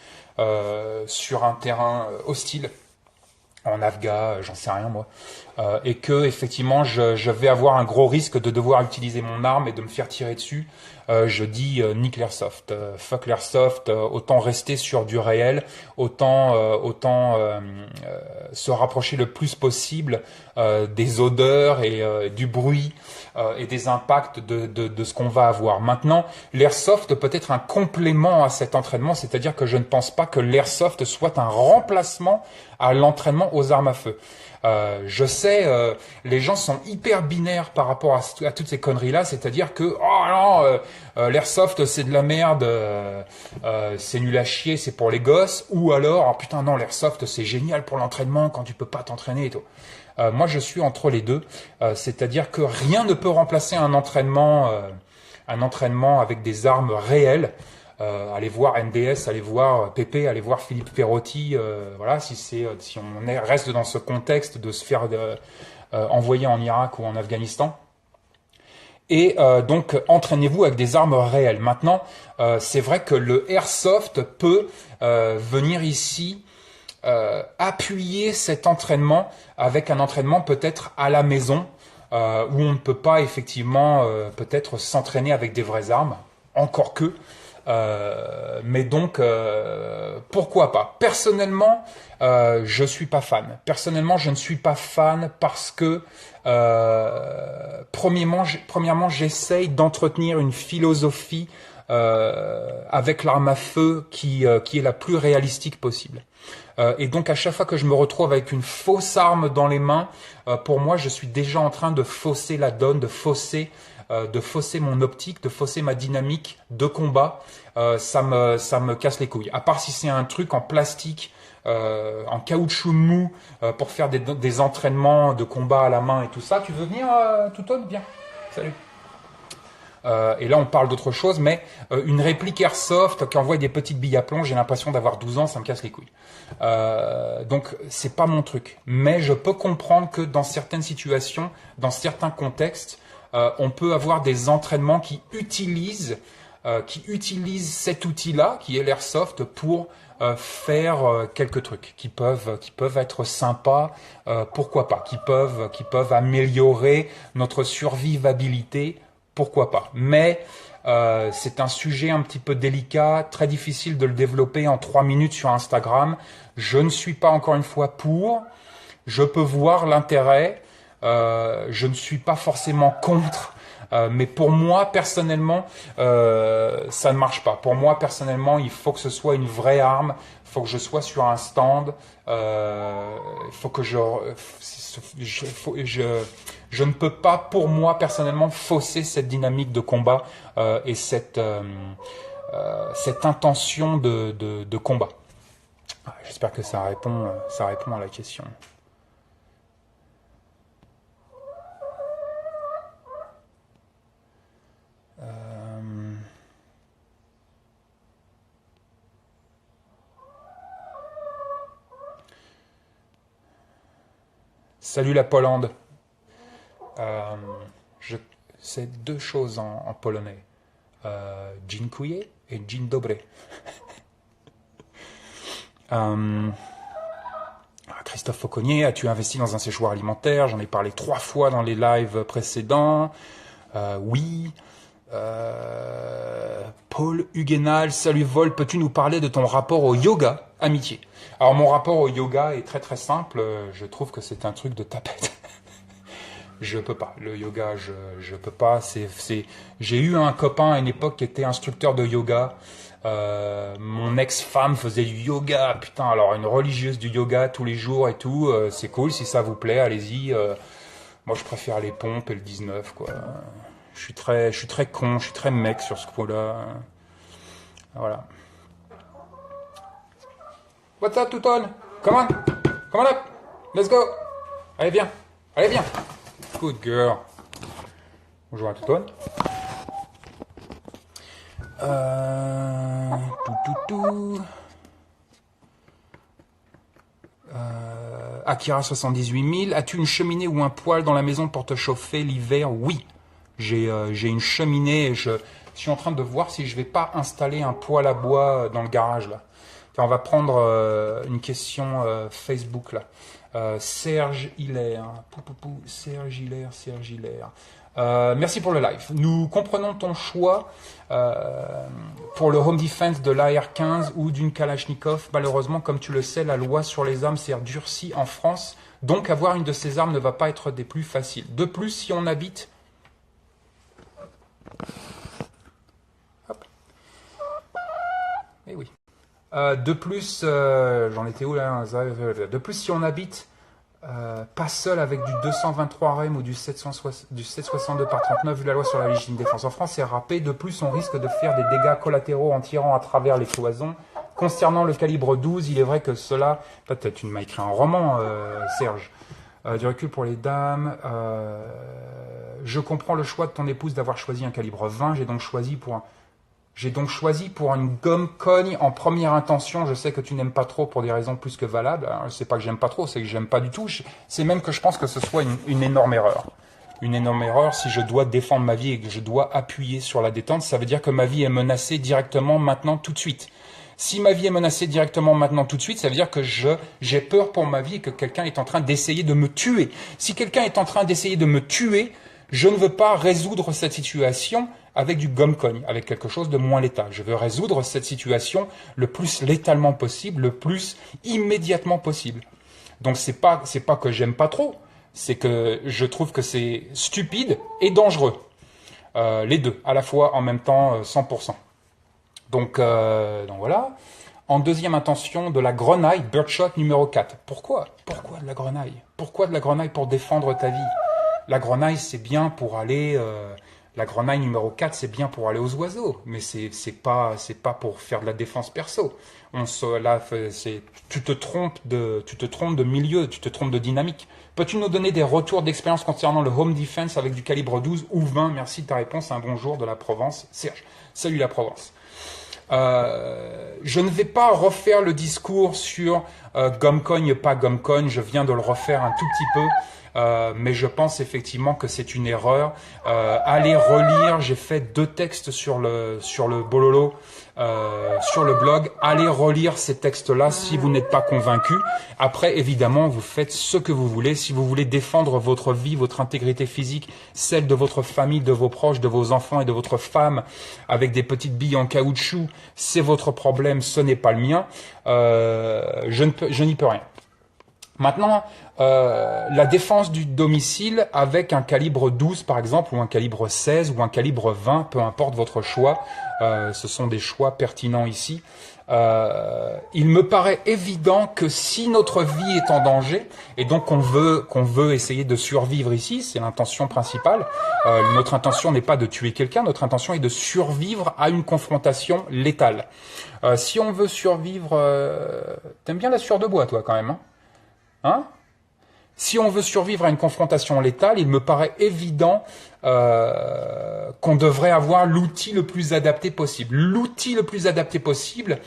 sur un terrain hostile, en Afghan, j'en sais rien moi, et que effectivement je vais avoir un gros risque de devoir utiliser mon arme et de me faire tirer dessus. Je dis nique l'airsoft, fuck l'airsoft, autant rester sur du réel, autant se rapprocher le plus possible des odeurs et du bruit et des impacts de ce qu'on va avoir. Maintenant, l'airsoft peut être un complément à cet entraînement, c'est-à-dire que je ne pense pas que l'airsoft soit un remplacement à l'entraînement aux armes à feu. Je sais, les gens sont hyper binaires par rapport à toutes ces conneries-là, c'est-à-dire que oh non, l'airsoft c'est de la merde, c'est nul à chier, c'est pour les gosses, ou alors oh, putain non, l'airsoft c'est génial pour l'entraînement quand tu peux pas t'entraîner et tout. Moi je suis entre les deux, c'est-à-dire que rien ne peut remplacer un entraînement avec des armes réelles. Allez voir NDS, allez voir Pépé, allez voir Philippe Perotti, voilà, si reste dans ce contexte de se faire envoyer en Irak ou en Afghanistan. Et donc entraînez-vous avec des armes réelles. Maintenant, c'est vrai que le airsoft peut venir ici appuyer cet entraînement avec un entraînement peut-être à la maison, où on ne peut pas effectivement peut-être s'entraîner avec des vraies armes, encore que. Mais donc, pourquoi pas? Personnellement, je suis pas fan. Personnellement, je ne suis pas fan parce que, premièrement, j'essaye d'entretenir une philosophie avec l'arme à feu qui est la plus réalistique possible. Et donc, à chaque fois que je me retrouve avec une fausse arme dans les mains, pour moi, je suis déjà en train de fausser la donne, de fausser mon optique, de fausser ma dynamique de combat. Ça me casse les couilles. À part si c'est un truc en plastique, en caoutchouc mou, pour faire des entraînements de combat à la main et tout ça. Tu veux venir, Touton? Viens. Salut. Et là, on parle d'autre chose, mais une réplique airsoft qui envoie des petites billes à plomb, j'ai l'impression d'avoir 12 ans, ça me casse les couilles. Donc, c'est pas mon truc. Mais je peux comprendre que dans certaines situations, dans certains contextes, on peut avoir des entraînements qui utilisent cet outil-là, qui est l'airsoft, pour faire quelques trucs qui peuvent être sympas, pourquoi pas, qui peuvent améliorer notre survivabilité, pourquoi pas. Mais c'est un sujet un petit peu délicat, très difficile de le développer en 3 minutes sur Instagram. Je ne suis pas encore une fois pour. Je peux voir l'intérêt. Je ne suis pas forcément contre. Mais pour moi, personnellement, ça ne marche pas. Pour moi, personnellement, il faut que ce soit une vraie arme. Il faut que je sois sur un stand. Il faut que je ne peux pas, pour moi, personnellement, fausser cette dynamique de combat et cette intention de combat. J'espère que ça répond à la question. Salut la Pologne. C'est 2 choses en polonais. Dziękuję et dzień dobry. Christophe Fauconnier, as-tu investi dans un séchoir alimentaire? J'en ai parlé 3 fois dans les lives précédents. Oui. Paul Huguenal, salut Vol, peux-tu nous parler de ton rapport au yoga, amitié? Alors mon rapport au yoga est très très simple, je trouve que c'est un truc de tapette. Je peux pas, le yoga, je peux pas. J'ai eu un copain à une époque qui était instructeur de yoga. Mon ex-femme faisait du yoga, putain, alors une religieuse du yoga tous les jours et tout, c'est cool, si ça vous plaît, allez-y. Moi je préfère les pompes et le 19, quoi. Je suis très con, je suis très mec sur ce coup-là. Voilà. What's up, Touton? Come on! Come on up! Let's go! Allez, viens! Allez, viens! Good girl. Bonjour à Touton. Tout. Akira 78 000. As-tu une cheminée ou un poêle dans la maison pour te chauffer l'hiver? Oui. J'ai une cheminée et je suis en train de voir si je vais pas installer un poêle à bois dans le garage là. Tiens, on va prendre une question Facebook là. Serge Hilaire. Serge Hilaire. Merci pour le live. Nous comprenons ton choix pour le home defense de l'AR-15 ou d'une Kalachnikov. Malheureusement, comme tu le sais, la loi sur les armes s'est durcie en France. Donc, avoir une de ces armes ne va pas être des plus faciles. De plus, si on habite... Hop. Eh oui. De plus, j'en étais où là? De plus, si on habite pas seul avec du 223 rem ou du 762 par 39, vu la loi sur la légitime défense en France, c'est râpé. De plus, on risque de faire des dégâts collatéraux en tirant à travers les cloisons. Concernant le calibre 12, il est vrai que cela... Peut-être tu m'as écrit un roman, Serge. Du recul pour les dames. Je comprends le choix de ton épouse d'avoir choisi un calibre 20. J'ai donc choisi pour une gomme cogne en première intention. Je sais que tu n'aimes pas trop pour des raisons plus que valables. Alors, c'est pas que j'aime pas trop, c'est que j'aime pas du tout. C'est même que je pense que ce soit une énorme erreur. Une énorme erreur si je dois défendre ma vie et que je dois appuyer sur la détente. Ça veut dire que ma vie est menacée directement maintenant tout de suite. Si ma vie est menacée directement maintenant tout de suite, ça veut dire que j'ai peur pour ma vie et que quelqu'un est en train d'essayer de me tuer. Si quelqu'un est en train d'essayer de me tuer, je ne veux pas résoudre cette situation avec du gomme-cogne, avec quelque chose de moins létal. Je veux résoudre cette situation le plus létalement possible, le plus immédiatement possible. Donc c'est pas que j'aime pas trop, c'est que je trouve que c'est stupide et dangereux. Les deux, à la fois, en même temps, 100%. Donc voilà. En deuxième intention, de la grenaille, birdshot numéro 4. Pourquoi de la grenaille? Pourquoi de la grenaille pour défendre ta vie? La grenaille, c'est bien pour aller... la grenaille numéro 4, c'est bien pour aller aux oiseaux. Mais c'est pas pour faire de la défense perso. Tu te trompes de milieu, tu te trompes de dynamique. Peux-tu nous donner des retours d'expérience concernant le home defense avec du calibre 12 ou 20? Merci de ta réponse. Un bonjour de la Provence. Serge. Salut la Provence. Je ne vais pas refaire le discours sur gomme-cogne, pas gomme-cogne. Je viens de le refaire un tout petit peu. Mais je pense effectivement que c'est une erreur. Allez relire, j'ai fait 2 textes sur le Bololo, sur le blog. Allez relire ces textes-là si vous n'êtes pas convaincu. Après, évidemment, vous faites ce que vous voulez. Si vous voulez défendre votre vie, votre intégrité physique, celle de votre famille, de vos proches, de vos enfants et de votre femme, avec des petites billes en caoutchouc, c'est votre problème, ce n'est pas le mien. Je n'y peux rien. Maintenant, la défense du domicile avec un calibre 12 par exemple, ou un calibre 16 ou un calibre 20, peu importe votre choix, ce sont des choix pertinents ici. Il me paraît évident que si notre vie est en danger, et donc qu'on veut essayer de survivre ici, c'est l'intention principale, notre intention n'est pas de tuer quelqu'un, notre intention est de survivre à une confrontation létale. Si on veut survivre... T'aimes bien la sueur de bois toi quand même, hein? Hein? Si on veut survivre à une confrontation létale, il me paraît évident qu'on devrait avoir l'outil le plus adapté possible. L'outil le plus adapté possible,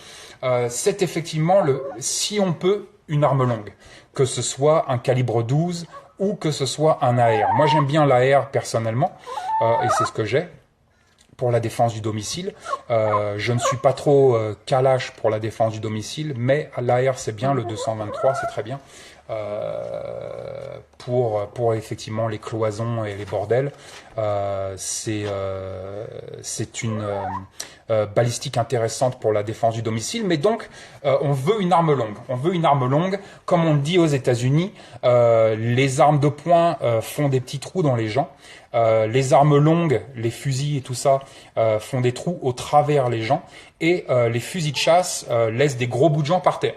c'est effectivement, si on peut, une arme longue. Que ce soit un calibre 12 ou que ce soit un AR. Moi, j'aime bien l'AR personnellement, et c'est ce que j'ai pour la défense du domicile. Je ne suis pas trop Kalash pour la défense du domicile, mais l'AR, c'est bien, le 223, c'est très bien. Pour effectivement les cloisons et les bordels, c'est une balistique intéressante pour la défense du domicile, mais donc on veut une arme longue. On veut une arme longue, comme on le dit aux États-Unis. Les armes de poing font des petits trous dans les gens. Les armes longues, les fusils et tout ça font des trous au travers les gens, et les fusils de chasse laissent des gros bouts de gens par terre.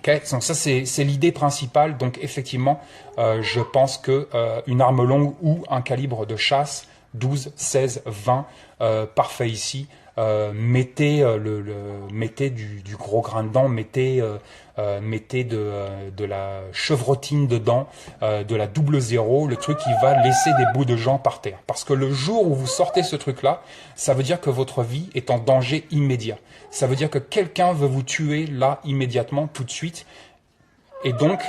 Okay, donc ça c'est l'idée principale. Donc effectivement, je pense que une arme longue ou un calibre de chasse 12, 16, 20, parfait ici. Mettez mettez du gros grain dedans, mettez de la chevrotine dedans, de la double zéro, le truc qui va laisser des bouts de gens par terre. Parce que le jour où vous sortez ce truc-là, ça veut dire que votre vie est en danger immédiat. Ça veut dire que quelqu'un veut vous tuer là, immédiatement, tout de suite. Et donc,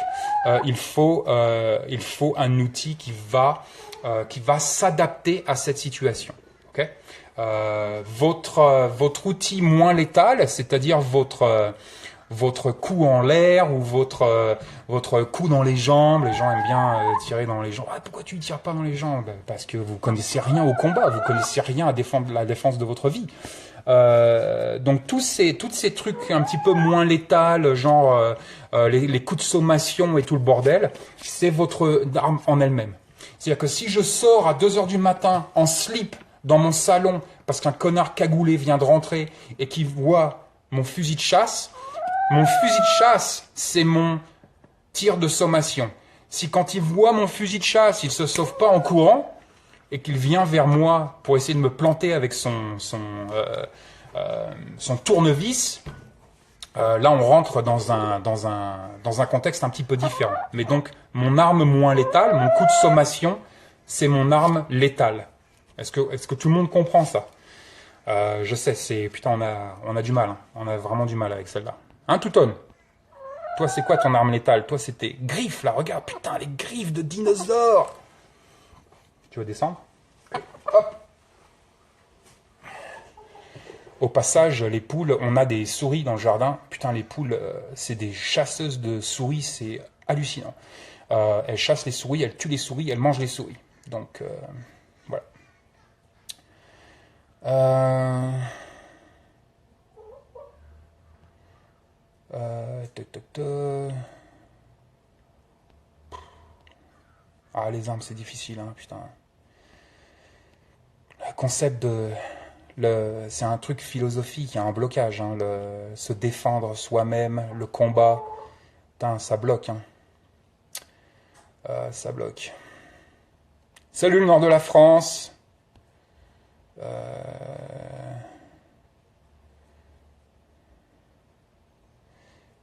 il faut un outil qui va s'adapter à cette situation. Okay, votre outil moins létal, c'est-à-dire votre coup en l'air ou votre coup dans les jambes. Les gens aiment bien tirer dans les jambes. Ah, pourquoi tu ne tires pas dans les jambes? Parce que vous connaissez rien au combat, vous connaissez rien à défendre la défense de votre vie. Donc tous ces trucs un petit peu moins létals, genre les coups de sommation et tout le bordel, c'est votre arme en elle-même. C'est-à-dire que si je sors à 2 heures du matin en slip dans mon salon parce qu'un connard cagoulé vient de rentrer et qui voit mon fusil de chasse, c'est mon tir de sommation. Si quand il voit mon fusil de chasse, il se sauve pas en courant et qu'il vient vers moi pour essayer de me planter avec son tournevis, là on rentre dans un contexte un petit peu différent. Mais donc mon arme moins létale, mon coup de sommation, c'est mon arme létale. Est-ce que tout le monde comprend ça? Je sais, putain, on a du mal, hein. On a vraiment du mal avec celle-là. Hein, Touton? Toi, c'est quoi ton arme létale? Toi, c'est tes griffes, là, regarde, putain, les griffes de dinosaures. Tu veux descendre? Hop. Au passage, les poules, on a des souris dans le jardin. Putain, les poules, c'est des chasseuses de souris, c'est hallucinant. Elles chassent les souris, elles tuent les souris, elles mangent les souris. Donc, voilà. Ah, les armes, c'est difficile, hein, putain. Le concept c'est un truc philosophique, il y a un blocage, hein, se défendre soi-même, le combat. Putain, ça bloque, hein. Ça bloque. Salut le nord de la France.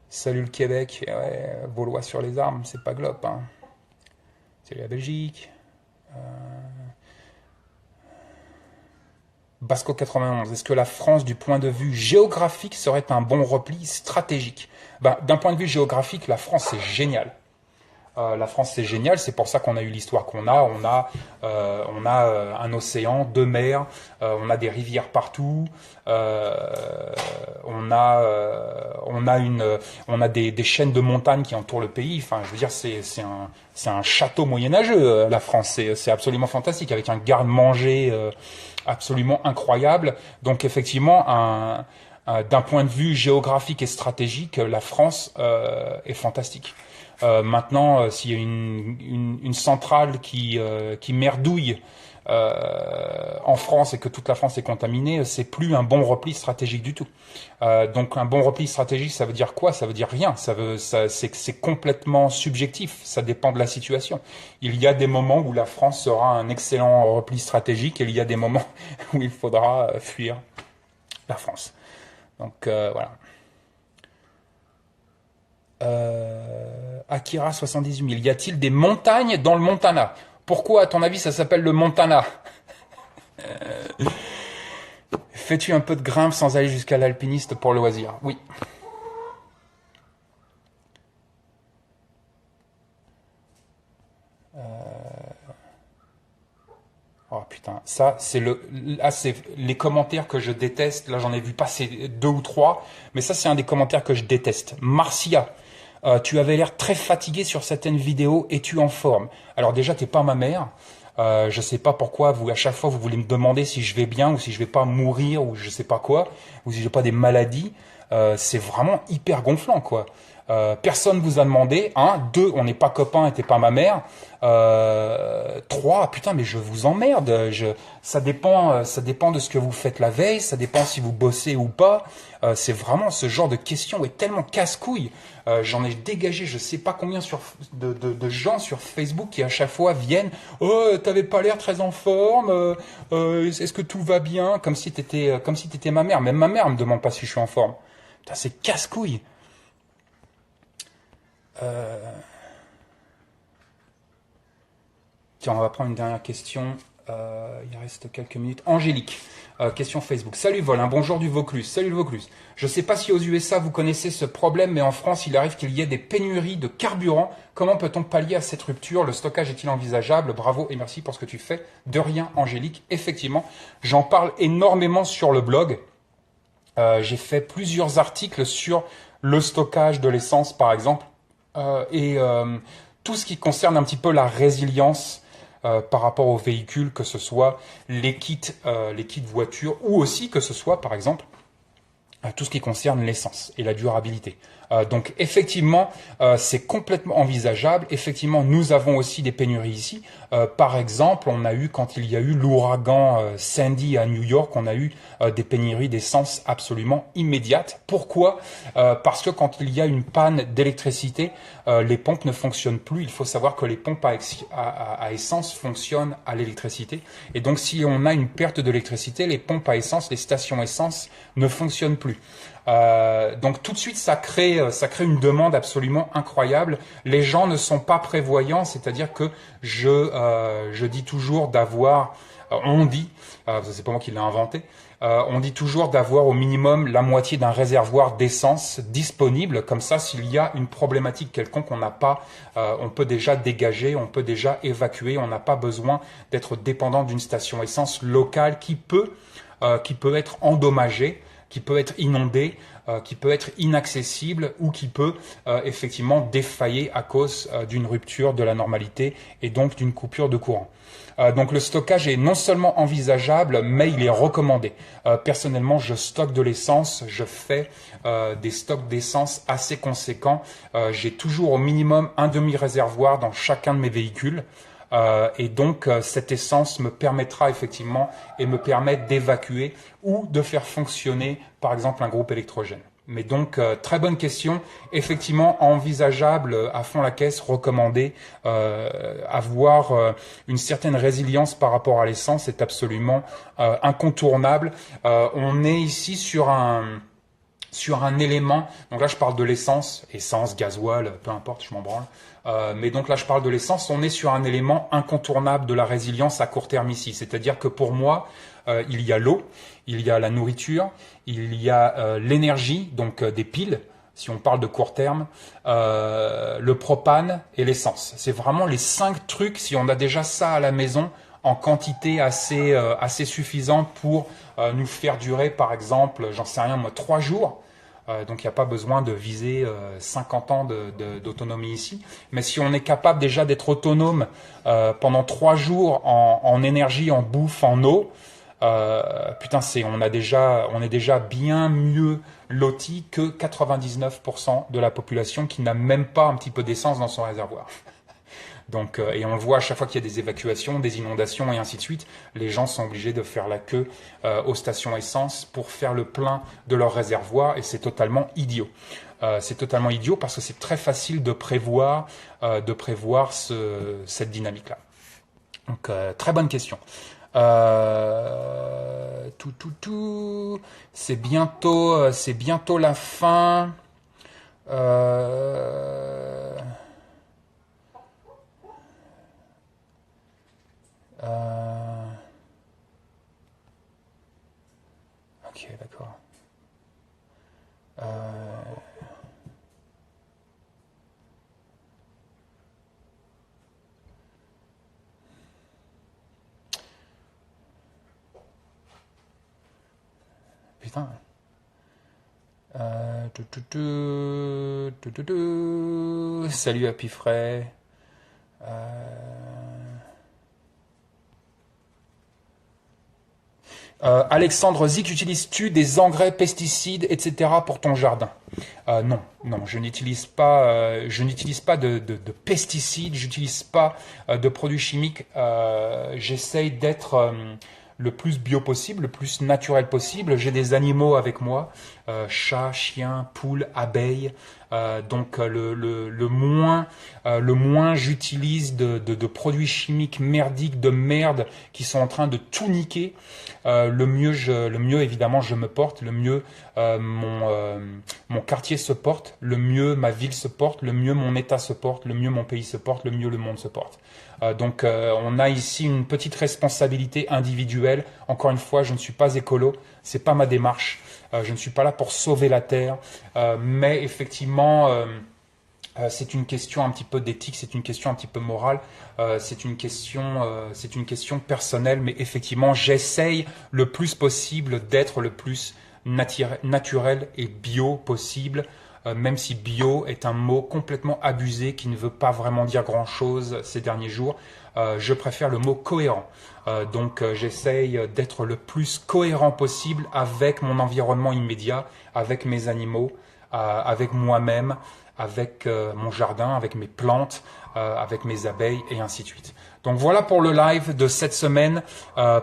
Salut le Québec. Ouais, Vaulois sur les armes, c'est pas glop, hein. Salut la Belgique. Basco 91, est-ce que la France, du point de vue géographique, serait un bon repli stratégique? D'un point de vue géographique, la France, c'est génial. La France, c'est génial, c'est pour ça qu'on a eu l'histoire qu'on a. On a un océan, 2 mers, on a des rivières partout, on a des chaînes de montagnes qui entourent le pays. Enfin, je veux dire, c'est un château moyenâgeux, la France. C'est absolument fantastique, avec un garde-manger absolument incroyable. Donc, effectivement, d'un point de vue géographique et stratégique, la France est fantastique. Maintenant, s'il y a une centrale qui merdouille en France et que toute la France est contaminée, c'est plus un bon repli stratégique du tout. Donc un bon repli stratégique, ça veut dire quoi? Ça veut dire rien. C'est complètement subjectif. Ça dépend de la situation. Il y a des moments où la France sera un excellent repli stratégique et il y a des moments où il faudra fuir la France. Donc voilà. Akira 78 000. Y a-t-il des montagnes dans le Montana? Pourquoi, à ton avis, ça s'appelle le Montana? Fais-tu un peu de grimpe sans aller jusqu'à l'alpiniste pour le loisir? Oui. Oh putain, ça c'est c'est les commentaires que je déteste. Là j'en ai vu passer 2 ou 3, mais ça c'est un des commentaires que je déteste. Marcia, tu avais l'air très fatigué sur certaines vidéos. Es-tu en forme? Alors déjà t'es pas ma mère. Je sais pas pourquoi à chaque fois vous voulez me demander si je vais bien ou si je vais pas mourir ou je sais pas quoi ou si j'ai pas des maladies. C'est vraiment hyper gonflant quoi. Personne vous a demandé. 2, on n'est pas copains et t'es pas ma mère. 3, putain, mais je vous emmerde. Ça dépend de ce que vous faites la veille. Ça dépend si vous bossez ou pas. C'est vraiment ce genre de question est tellement casse-couille. J'en ai dégagé, je sais pas combien de gens sur Facebook qui à chaque fois viennent. Oh, t'avais pas l'air très en forme. Est-ce que tout va bien? Comme si t'étais ma mère. Même ma mère me demande pas si je suis en forme. Putain, c'est casse-couille. Tiens, on va prendre une dernière question. Il reste quelques minutes. Angélique, question Facebook. Salut Vol, un bonjour du Vaucluse. Salut le Vaucluse. Je ne sais pas si aux USA vous connaissez ce problème, mais en France il arrive qu'il y ait des pénuries de carburant. Comment peut-on pallier à cette rupture? Le stockage est-il envisageable? Bravo et merci pour ce que tu fais. De rien Angélique. Effectivement, j'en parle énormément sur le blog. J'ai fait plusieurs articles sur le stockage de l'essence par exemple et tout ce qui concerne un petit peu la résilience par rapport aux véhicules, que ce soit les kits voitures ou aussi que ce soit par exemple tout ce qui concerne l'essence et la durabilité. Donc effectivement, c'est complètement envisageable. Effectivement, nous avons aussi des pénuries ici. Par exemple, on a eu, quand il y a eu l'ouragan Sandy à New York, on a eu des pénuries d'essence absolument immédiates. Pourquoi? Parce que quand il y a une panne d'électricité, les pompes ne fonctionnent plus. Il faut savoir que les pompes à essence fonctionnent à l'électricité. Et donc si on a une perte d'électricité, les pompes à essence, les stations essence ne fonctionnent plus. Donc tout de suite ça crée une demande absolument incroyable. Les gens ne sont pas prévoyants, c'est-à-dire que je dis toujours d'avoir, on dit, c'est pas moi qui l'ai inventé, on dit toujours d'avoir au minimum la moitié d'un réservoir d'essence disponible, comme ça s'il y a une problématique quelconque, on peut déjà dégager, on peut déjà évacuer, on n'a pas besoin d'être dépendant d'une station essence locale qui peut être endommagée, qui peut être inondé, qui peut être inaccessible ou qui peut effectivement défailler à cause d'une rupture de la normalité et donc d'une coupure de courant. Donc le stockage est non seulement envisageable, mais il est recommandé. Personnellement, je stocke de l'essence, je fais des stocks d'essence assez conséquents. J'ai toujours au minimum un demi-réservoir dans chacun de mes véhicules. Et donc cette essence me permettra effectivement et me permet d'évacuer ou de faire fonctionner par exemple un groupe électrogène. Mais donc très bonne question, effectivement envisageable, à fond la caisse, recommandé. Avoir une certaine résilience par rapport à l'essence est absolument incontournable. On est ici sur un élément, donc là je parle de l'essence, gasoil, peu importe, je m'en branle. Mais donc là je parle de l'essence, on est sur un élément incontournable de la résilience à court terme ici. C'est-à-dire que pour moi, il y a l'eau, il y a la nourriture, il y a l'énergie, donc des piles, si on parle de court terme, le propane et l'essence. C'est vraiment les 5 trucs, si on a déjà ça à la maison, en quantité assez suffisante pour nous faire durer, par exemple, j'en sais rien moi, 3 jours. Donc il n'y a pas besoin de viser 50 ans d'autonomie ici. Mais si on est capable déjà d'être autonome pendant 3 jours en énergie, en bouffe, en eau, putain, on est déjà bien mieux loti que 99% de la population qui n'a même pas un petit peu d'essence dans son réservoir. Donc, et on le voit à chaque fois qu'il y a des évacuations, des inondations et ainsi de suite, les gens sont obligés de faire la queue aux stations essence pour faire le plein de leur réservoir et c'est totalement idiot. C'est totalement idiot parce que c'est très facile de prévoir cette dynamique-là. Donc, très bonne question. C'est bientôt la fin. Ok, d'accord. Putain. Salut Happy Frey. Alexandre Zik, utilises-tu des engrais, pesticides, etc. pour ton jardin? Non, je n'utilise pas de pesticides, j'utilise pas de produits chimiques. J'essaye d'être le plus bio possible, le plus naturel possible. J'ai des animaux avec moi, chat, chien, poule, abeille. Donc le moins j'utilise de produits chimiques merdiques, de merde qui sont en train de tout niquer, le mieux évidemment je me porte, le mieux mon quartier se porte, le mieux ma ville se porte, le mieux mon état se porte, le mieux mon pays se porte, le mieux le monde se porte. Donc on a ici une petite responsabilité individuelle. Encore une fois, je ne suis pas écolo, c'est pas ma démarche. Je ne suis pas là pour sauver la terre, mais effectivement, c'est une question un petit peu d'éthique, c'est une question un petit peu morale, c'est une question personnelle, mais effectivement, j'essaye le plus possible d'être le plus naturel et bio possible, même si bio est un mot complètement abusé qui ne veut pas vraiment dire grand-chose ces derniers jours. Je préfère le mot cohérent. Donc j'essaye d'être le plus cohérent possible avec mon environnement immédiat, avec mes animaux, avec moi-même, avec mon jardin, avec mes plantes, avec mes abeilles et ainsi de suite. Donc voilà pour le live de cette semaine.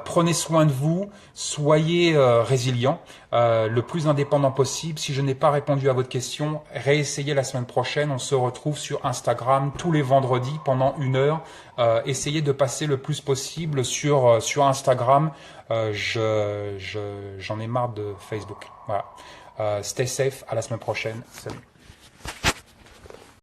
Prenez soin de vous, soyez résilients, le plus indépendant possible. Si je n'ai pas répondu à votre question, réessayez la semaine prochaine. On se retrouve sur Instagram tous les vendredis pendant 1 heure. Essayez de passer le plus possible sur Instagram. J'en ai marre de Facebook. Voilà. Stay safe, à la semaine prochaine. Salut.